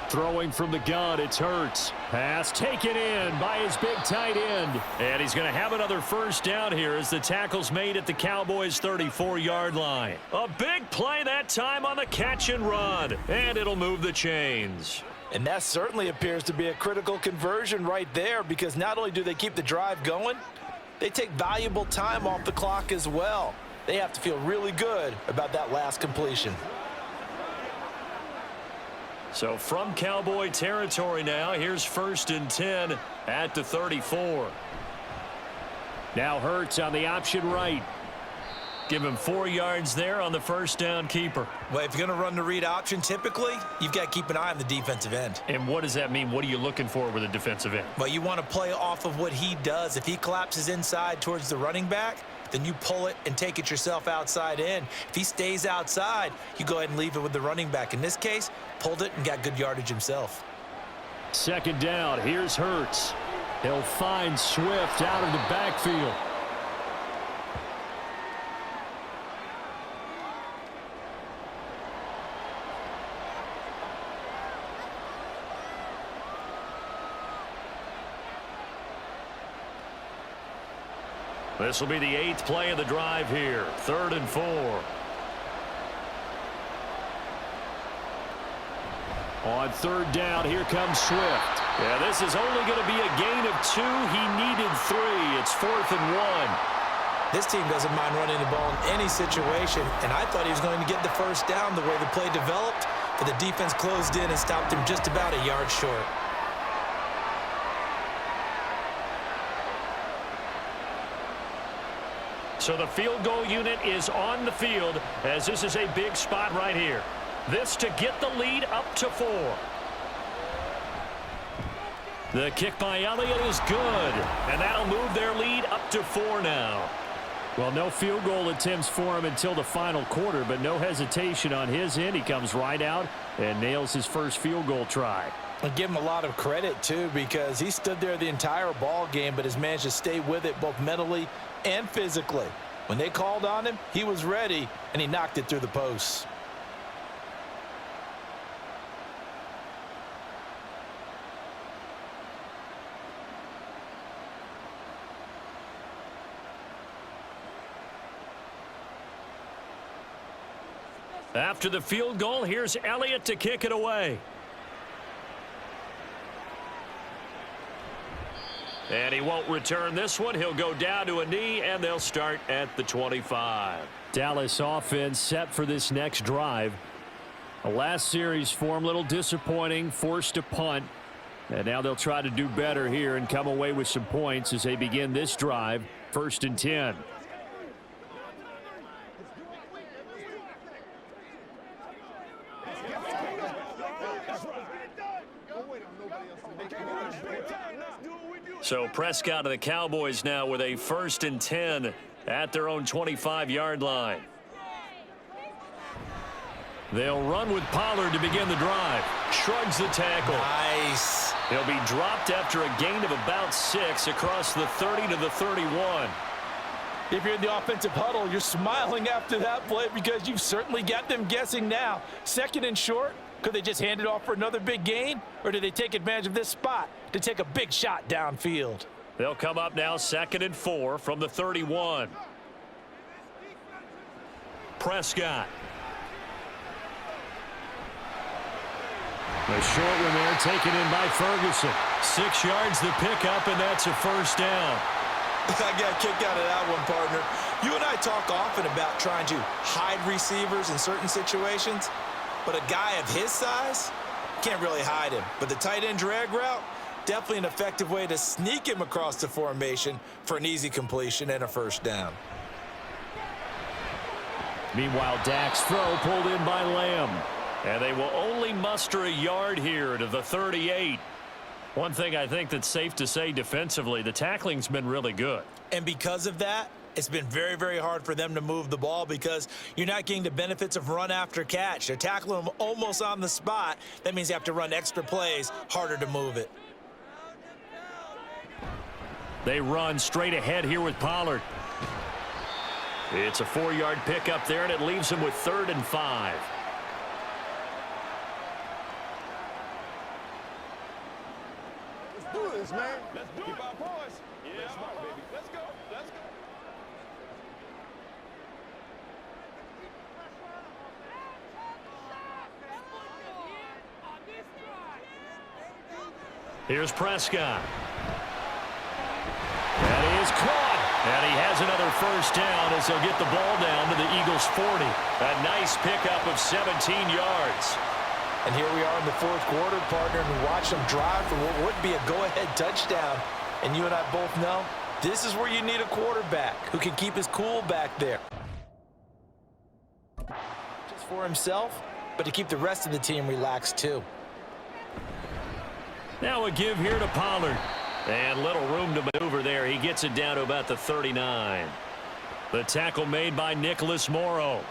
Throwing from the gun, it's Hurts. Pass taken in by his big tight end. And he's going to have another first down here as the tackle's made at the Cowboys' 34-yard line. A big play that time on the catch and run. And it'll move the chains. And that certainly appears to be a critical conversion right there because not only do they keep the drive going, they take valuable time off the clock as well. They have to feel really good about that last completion. So from Cowboy territory now, here's 1st and 10 at the 34. Now Hurts on the option right. Give him 4 yards there on the first down keeper. Well, if you're going to run the read option, typically, you've got to keep an eye on the defensive end. And what does that mean? What are you looking for with a defensive end? Well, you want to play off of what he does. If he collapses inside towards the running back, then you pull it and take it yourself outside in. If he stays outside, you go ahead and leave it with the running back. In this case, pulled it and got good yardage himself. Second down, here's Hurts. He'll find Swift out of the backfield. This will be the 8th play of the drive here. 3rd and 4. On 3rd down, here comes Swift. Yeah, this is only going to be a gain of 2. He needed 3. It's 4th and 1. This team doesn't mind running the ball in any situation, and I thought he was going to get the first down the way the play developed, but the defense closed in and stopped him just about a yard short. So the field goal unit is on the field as this is a big spot right here. This to get the lead up to 4. The kick by Elliott is good, and that'll move their lead up to 4 now. Well, no field goal attempts for him until the final quarter, but no hesitation on his end. He comes right out and nails his first field goal try. I give him a lot of credit, too, because he stood there the entire ball game, but has managed to stay with it both mentally and physically. When they called on him, he was ready, and he knocked it through the posts. After the field goal, here's Elliott to kick it away. And he won't return this one. He'll go down to a knee, and they'll start at the 25. Dallas offense set for this next drive. The last series for him, a little disappointing, forced a punt. And now they'll try to do better here and come away with some points as they begin this drive, 1st and 10. So Prescott of the Cowboys now with a 1st and 10 at their own 25-yard line. They'll run with Pollard to begin the drive. Shrugs the tackle. Nice. He'll be dropped after a gain of about 6 across the 30 to the 31. If you're in the offensive huddle, you're smiling after that play because you've certainly got them guessing now. 2nd and short. Could they just hand it off for another big gain? Or do they take advantage of this spot to take a big shot downfield? They'll come up now 2nd and 4 from the 31. Prescott. The short one there taken in by Ferguson. 6 yards the pickup, and that's a 1st down. I got a kick out of that one, partner. You and I talk often about trying to hide receivers in certain situations. But a guy of his size, can't really hide him. But the tight end drag route, definitely an effective way to sneak him across the formation for an easy completion and a 1st down. Meanwhile, Dak's throw pulled in by Lamb. And they will only muster a yard here to the 38. One thing I think that's safe to say defensively, the tackling's been really good. And because of that, it's been very, very hard for them to move the ball because you're not getting the benefits of run after catch. They're tackling them almost on the spot. That means you have to run extra plays, harder to move it. They run straight ahead here with Pollard. It's a 4-yard pickup there, and it leaves them with 3rd and 5. Let's do this, man. Let's do it. Keep our poise. Yeah, let's go, baby. Let's go. Let's go. Here's Prescott. That is caught. And he has another 1st down as they'll get the ball down to the Eagles' 40. A nice pickup of 17 yards. And here we are in the 4th quarter, partner, and we watch them drive for what would be a go-ahead touchdown. And you and I both know this is where you need a quarterback who can keep his cool back there. for himself, but to keep the rest of the team relaxed too. Now a give here to Pollard. And little room to maneuver there. He gets it down to about the 39. The tackle made by Nicholas Morrow.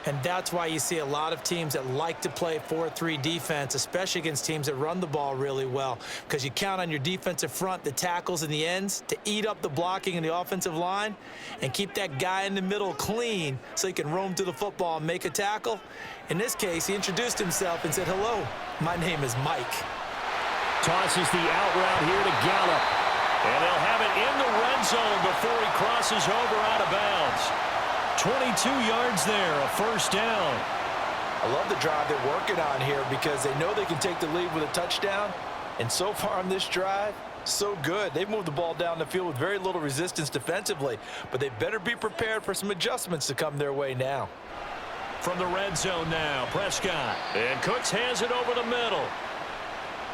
And that's why you see a lot of teams that like to play 4-3 defense, especially against teams that run the ball really well, because you count on your defensive front, the tackles and the ends, to eat up the blocking in the offensive line and keep that guy in the middle clean so he can roam to the football and make a tackle. In this case, he introduced himself and said, "Hello, my name is Mike." Tosses the out route here to Gallup. And they'll have it in the red zone before he crosses over out of bounds. 22 yards there, a first down. I love the drive they're working on here because they know they can take the lead with a touchdown. And so far on this drive, so good. They've moved the ball down the field with very little resistance defensively, but they better be prepared for some adjustments to come their way now. From the red zone now, Prescott. And Cooks has it over the middle.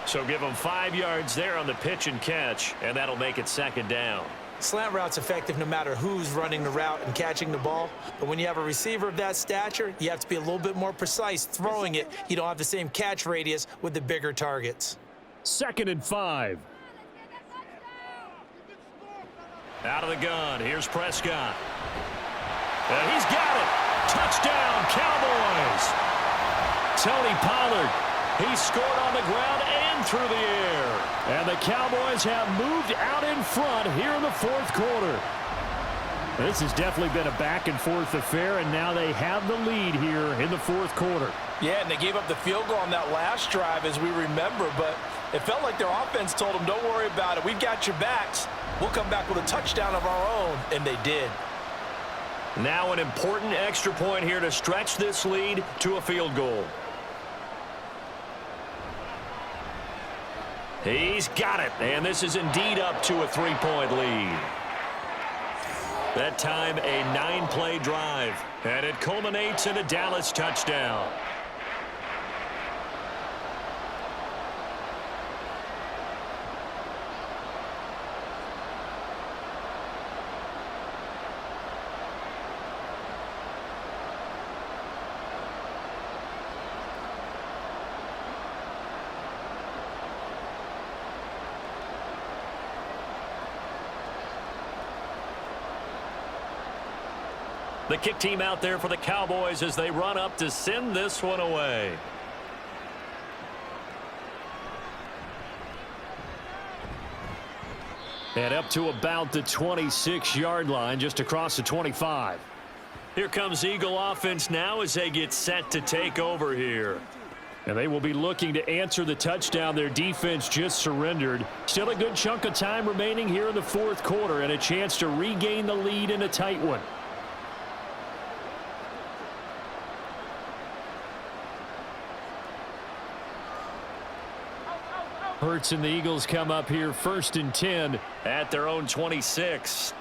So give him 5 yards there on the pitch and catch, and that'll make it second down. Slant route's effective no matter who's running the route and catching the ball. But when you have a receiver of that stature, you have to be a little bit more precise throwing it. You don't have the same catch radius with the bigger targets. 2nd and 5. Out of the gun, here's Prescott. And he's got it. Touchdown, Cowboys. Tony Pollard. He scored on the ground and through the air. And the Cowboys have moved out in front here in the 4th quarter. This has definitely been a back-and-forth affair, and now they have the lead here in the 4th quarter. Yeah, and they gave up the field goal on that last drive, as we remember, but it felt like their offense told them, don't worry about it. We've got your backs. We'll come back with a touchdown of our own, and they did. Now an important extra point here to stretch this lead to a field goal. He's got it, and this is indeed up to a 3-point lead. That time, a 9-play drive, and it culminates in a Dallas touchdown. The kick team out there for the Cowboys as they run up to send this one away. And up to about the 26-yard line, just across the 25. Here comes Eagle offense now as they get set to take over here. And they will be looking to answer the touchdown their defense just surrendered. Still a good chunk of time remaining here in the 4th quarter and a chance to regain the lead in a tight one. Hurts and the Eagles come up here 1st and 10 at their own 26.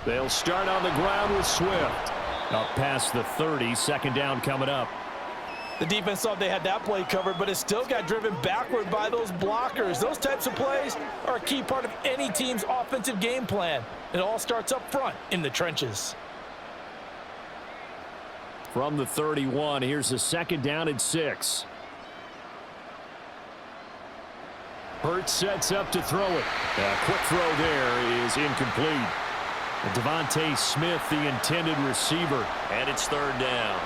They'll start on the ground with Swift. Up past the 30, 2nd down coming up. The defense thought they had that play covered, but it still got driven backward by those blockers. Those types of plays are a key part of any team's offensive game plan. It all starts up front in the trenches. From the 31, here's a 2nd down and 6. Hurts sets up to throw it. A quick throw there is incomplete. Devontae Smith, the intended receiver, and it's 3rd down.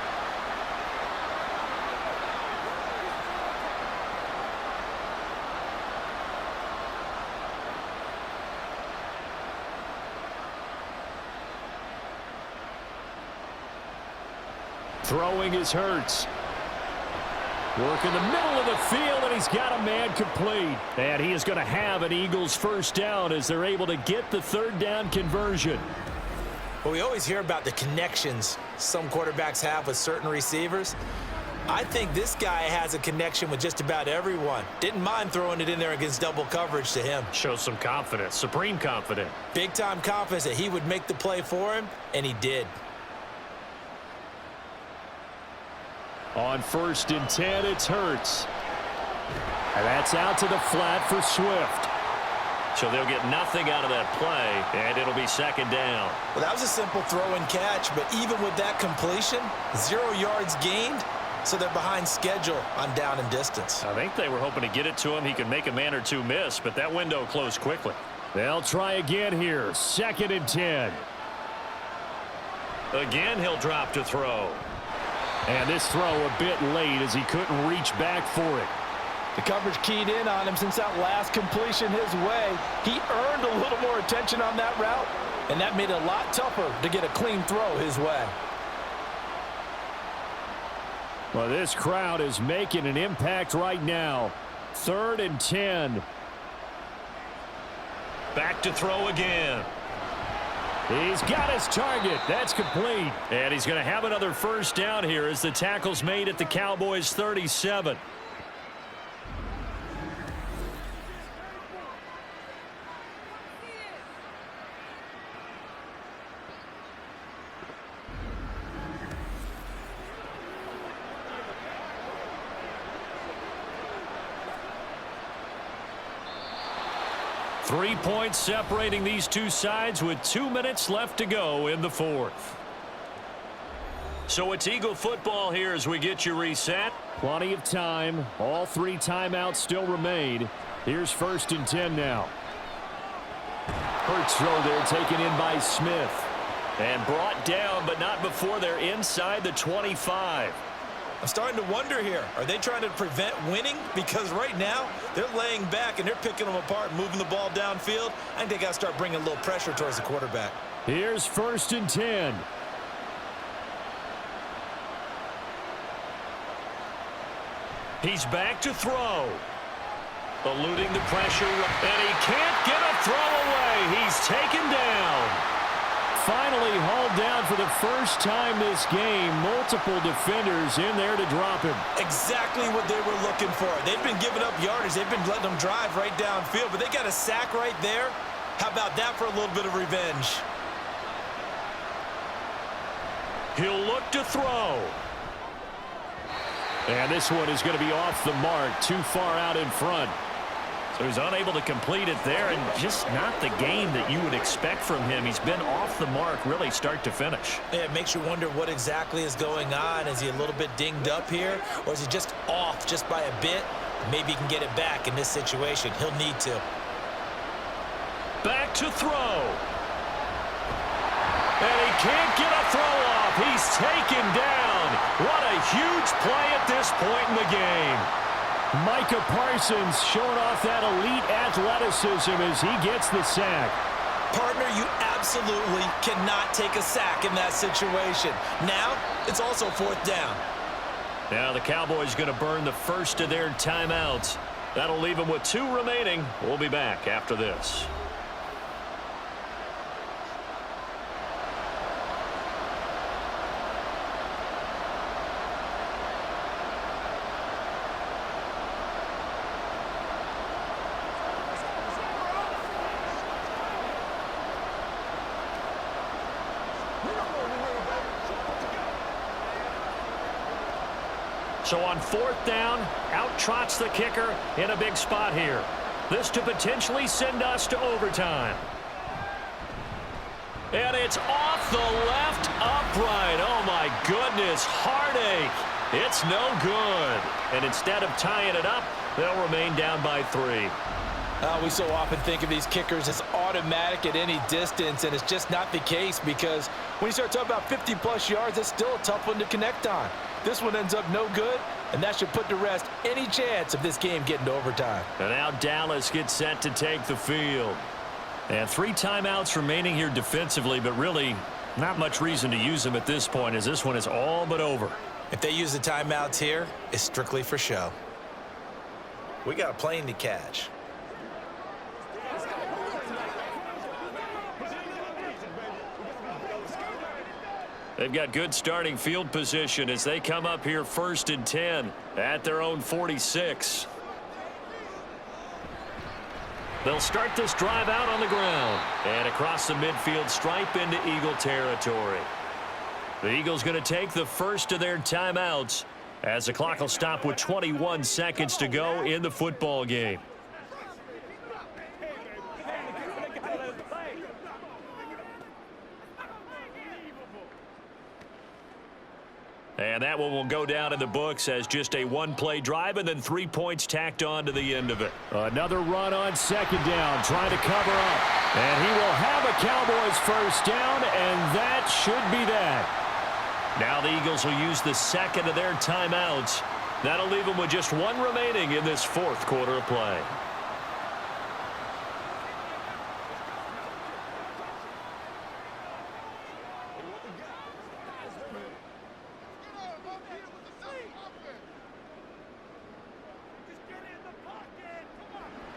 Throwing is Hurts. Work in the middle of the field, and he's got a man complete. And he is going to have an Eagles 1st down as they're able to get the 3rd down conversion. Well, we always hear about the connections some quarterbacks have with certain receivers. I think this guy has a connection with just about everyone. Didn't mind throwing it in there against double coverage to him. Shows some confidence, supreme confidence. Big-time confidence that he would make the play for him, and he did. On 1st and 10, it's Hurts. And that's out to the flat for Swift. So they'll get nothing out of that play, and it'll be second down. Well, that was a simple throw and catch, but even with that completion, 0 yards gained, so they're behind schedule on down and distance. I think they were hoping to get it to him. He could make a man or two miss, but that window closed quickly. They'll try again here. 2nd and 10. Again, he'll drop to throw. And this throw a bit late as he couldn't reach back for it. The coverage keyed in on him since that last completion his way. He earned a little more attention on that route, and that made it a lot tougher to get a clean throw his way. Well, this crowd is making an impact right now. 3rd and 10. Back to throw again. He's got his target. That's complete. And he's going to have another first down here as the tackle's made at the Cowboys' 37. Three points separating these two sides with 2 minutes left to go in the 4th. So it's Eagle football here as we get you reset. Plenty of time. All 3 timeouts still remain. Here's 1st and 10 now. Hurts throw there taken in by Smith. And brought down, but not before they're inside the 25. I'm starting to wonder here, are they trying to prevent winning? Because right now, they're laying back and they're picking them apart, moving the ball downfield. I think they got to start bringing a little pressure towards the quarterback. Here's 1st and 10. He's back to throw. Eluding the pressure, and he can't get a throw away. He's taken down. Finally hauled down for the first time this game. Multiple defenders in there to drop him. Exactly what they were looking for. They've been giving up yardage. They've been letting them drive right downfield, but they got a sack right there. How about that for a little bit of revenge? He'll look to throw. And this one is going to be off the mark, too far out in front. So he's unable to complete it there, and just not the game that you would expect from him. He's been off the mark really start to finish. Yeah, it makes you wonder what exactly is going on. Is he a little bit dinged up here, or is he just off just by a bit? Maybe he can get it back in this situation. He'll need to. Back to throw. And he can't get a throw off. He's taken down. What a huge play at this point in the game. Micah Parsons showing off that elite athleticism as he gets the sack. Partner, you absolutely cannot take a sack in that situation. Now, it's also 4th down. Now the Cowboys going to burn the first of their timeouts. That'll leave them with 2 remaining. We'll be back after this. So on 4th down, out trots the kicker in a big spot here. This to potentially send us to overtime. And it's off the left upright. Oh, my goodness. Heartache. It's no good. And instead of tying it up, they'll remain down by 3. We so often think of these kickers as automatic at any distance, and it's just not the case because when you start talking about 50-plus yards, it's still a tough one to connect on. This one ends up no good, and that should put to rest any chance of this game getting to overtime. And now Dallas gets set to take the field. And 3 timeouts remaining here defensively, but really not much reason to use them at this point as this one is all but over. If they use the timeouts here, it's strictly for show. We got a plane to catch. They've got good starting field position as they come up here 1st and 10 at their own 46. They'll start this drive out on the ground and across the midfield stripe into Eagle territory. The Eagles going to take the first of their timeouts as the clock will stop with 21 seconds to go in the football game. And that one will go down in the books as just a one-play drive and then 3 points tacked on to the end of it. Another run on second down, trying to cover up. And he will have a Cowboys first down, and that should be that. Now the Eagles will use the second of their timeouts. That'll leave them with just one remaining in this fourth quarter of play.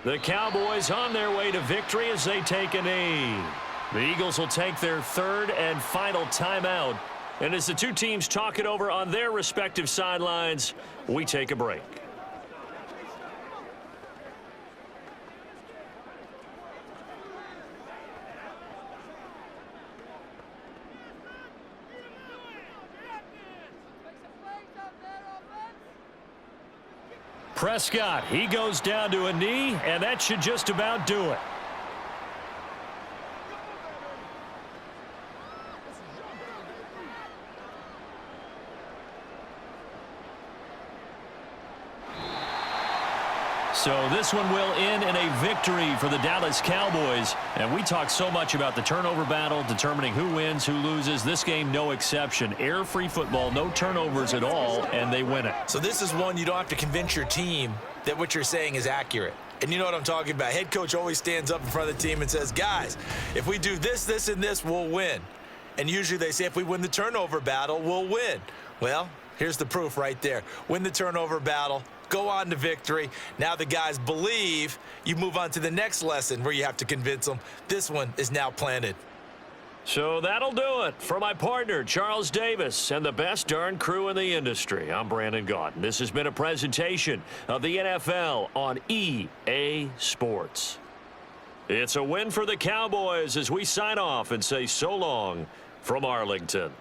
The Cowboys on their way to victory as they take a knee. The Eagles will take their third and final timeout. And as the two teams talk it over on their respective sidelines, we take a break. Prescott, he goes down to a knee, and that should just about do it. So this one will end in a victory for the Dallas Cowboys. And we talk so much about the turnover battle, determining who wins, who loses. This game, no exception. Air-free football, no turnovers at all, and they win it. So this is one you don't have to convince your team that what you're saying is accurate. And you know what I'm talking about. Head coach always stands up in front of the team and says, guys, if we do this, this, and this, we'll win. And usually they say if we win the turnover battle, we'll win. Well, here's the proof right there. Win the turnover battle. Go on to victory. Now the guys believe. You move on to the next lesson where you have to convince them. This one is now planted. So that'll do it for my partner, Charles Davis, and the best darn crew in the industry. I'm Brandon Gaudin. This has been a presentation of the NFL on EA Sports. It's a win for the Cowboys as we sign off and say so long from Arlington.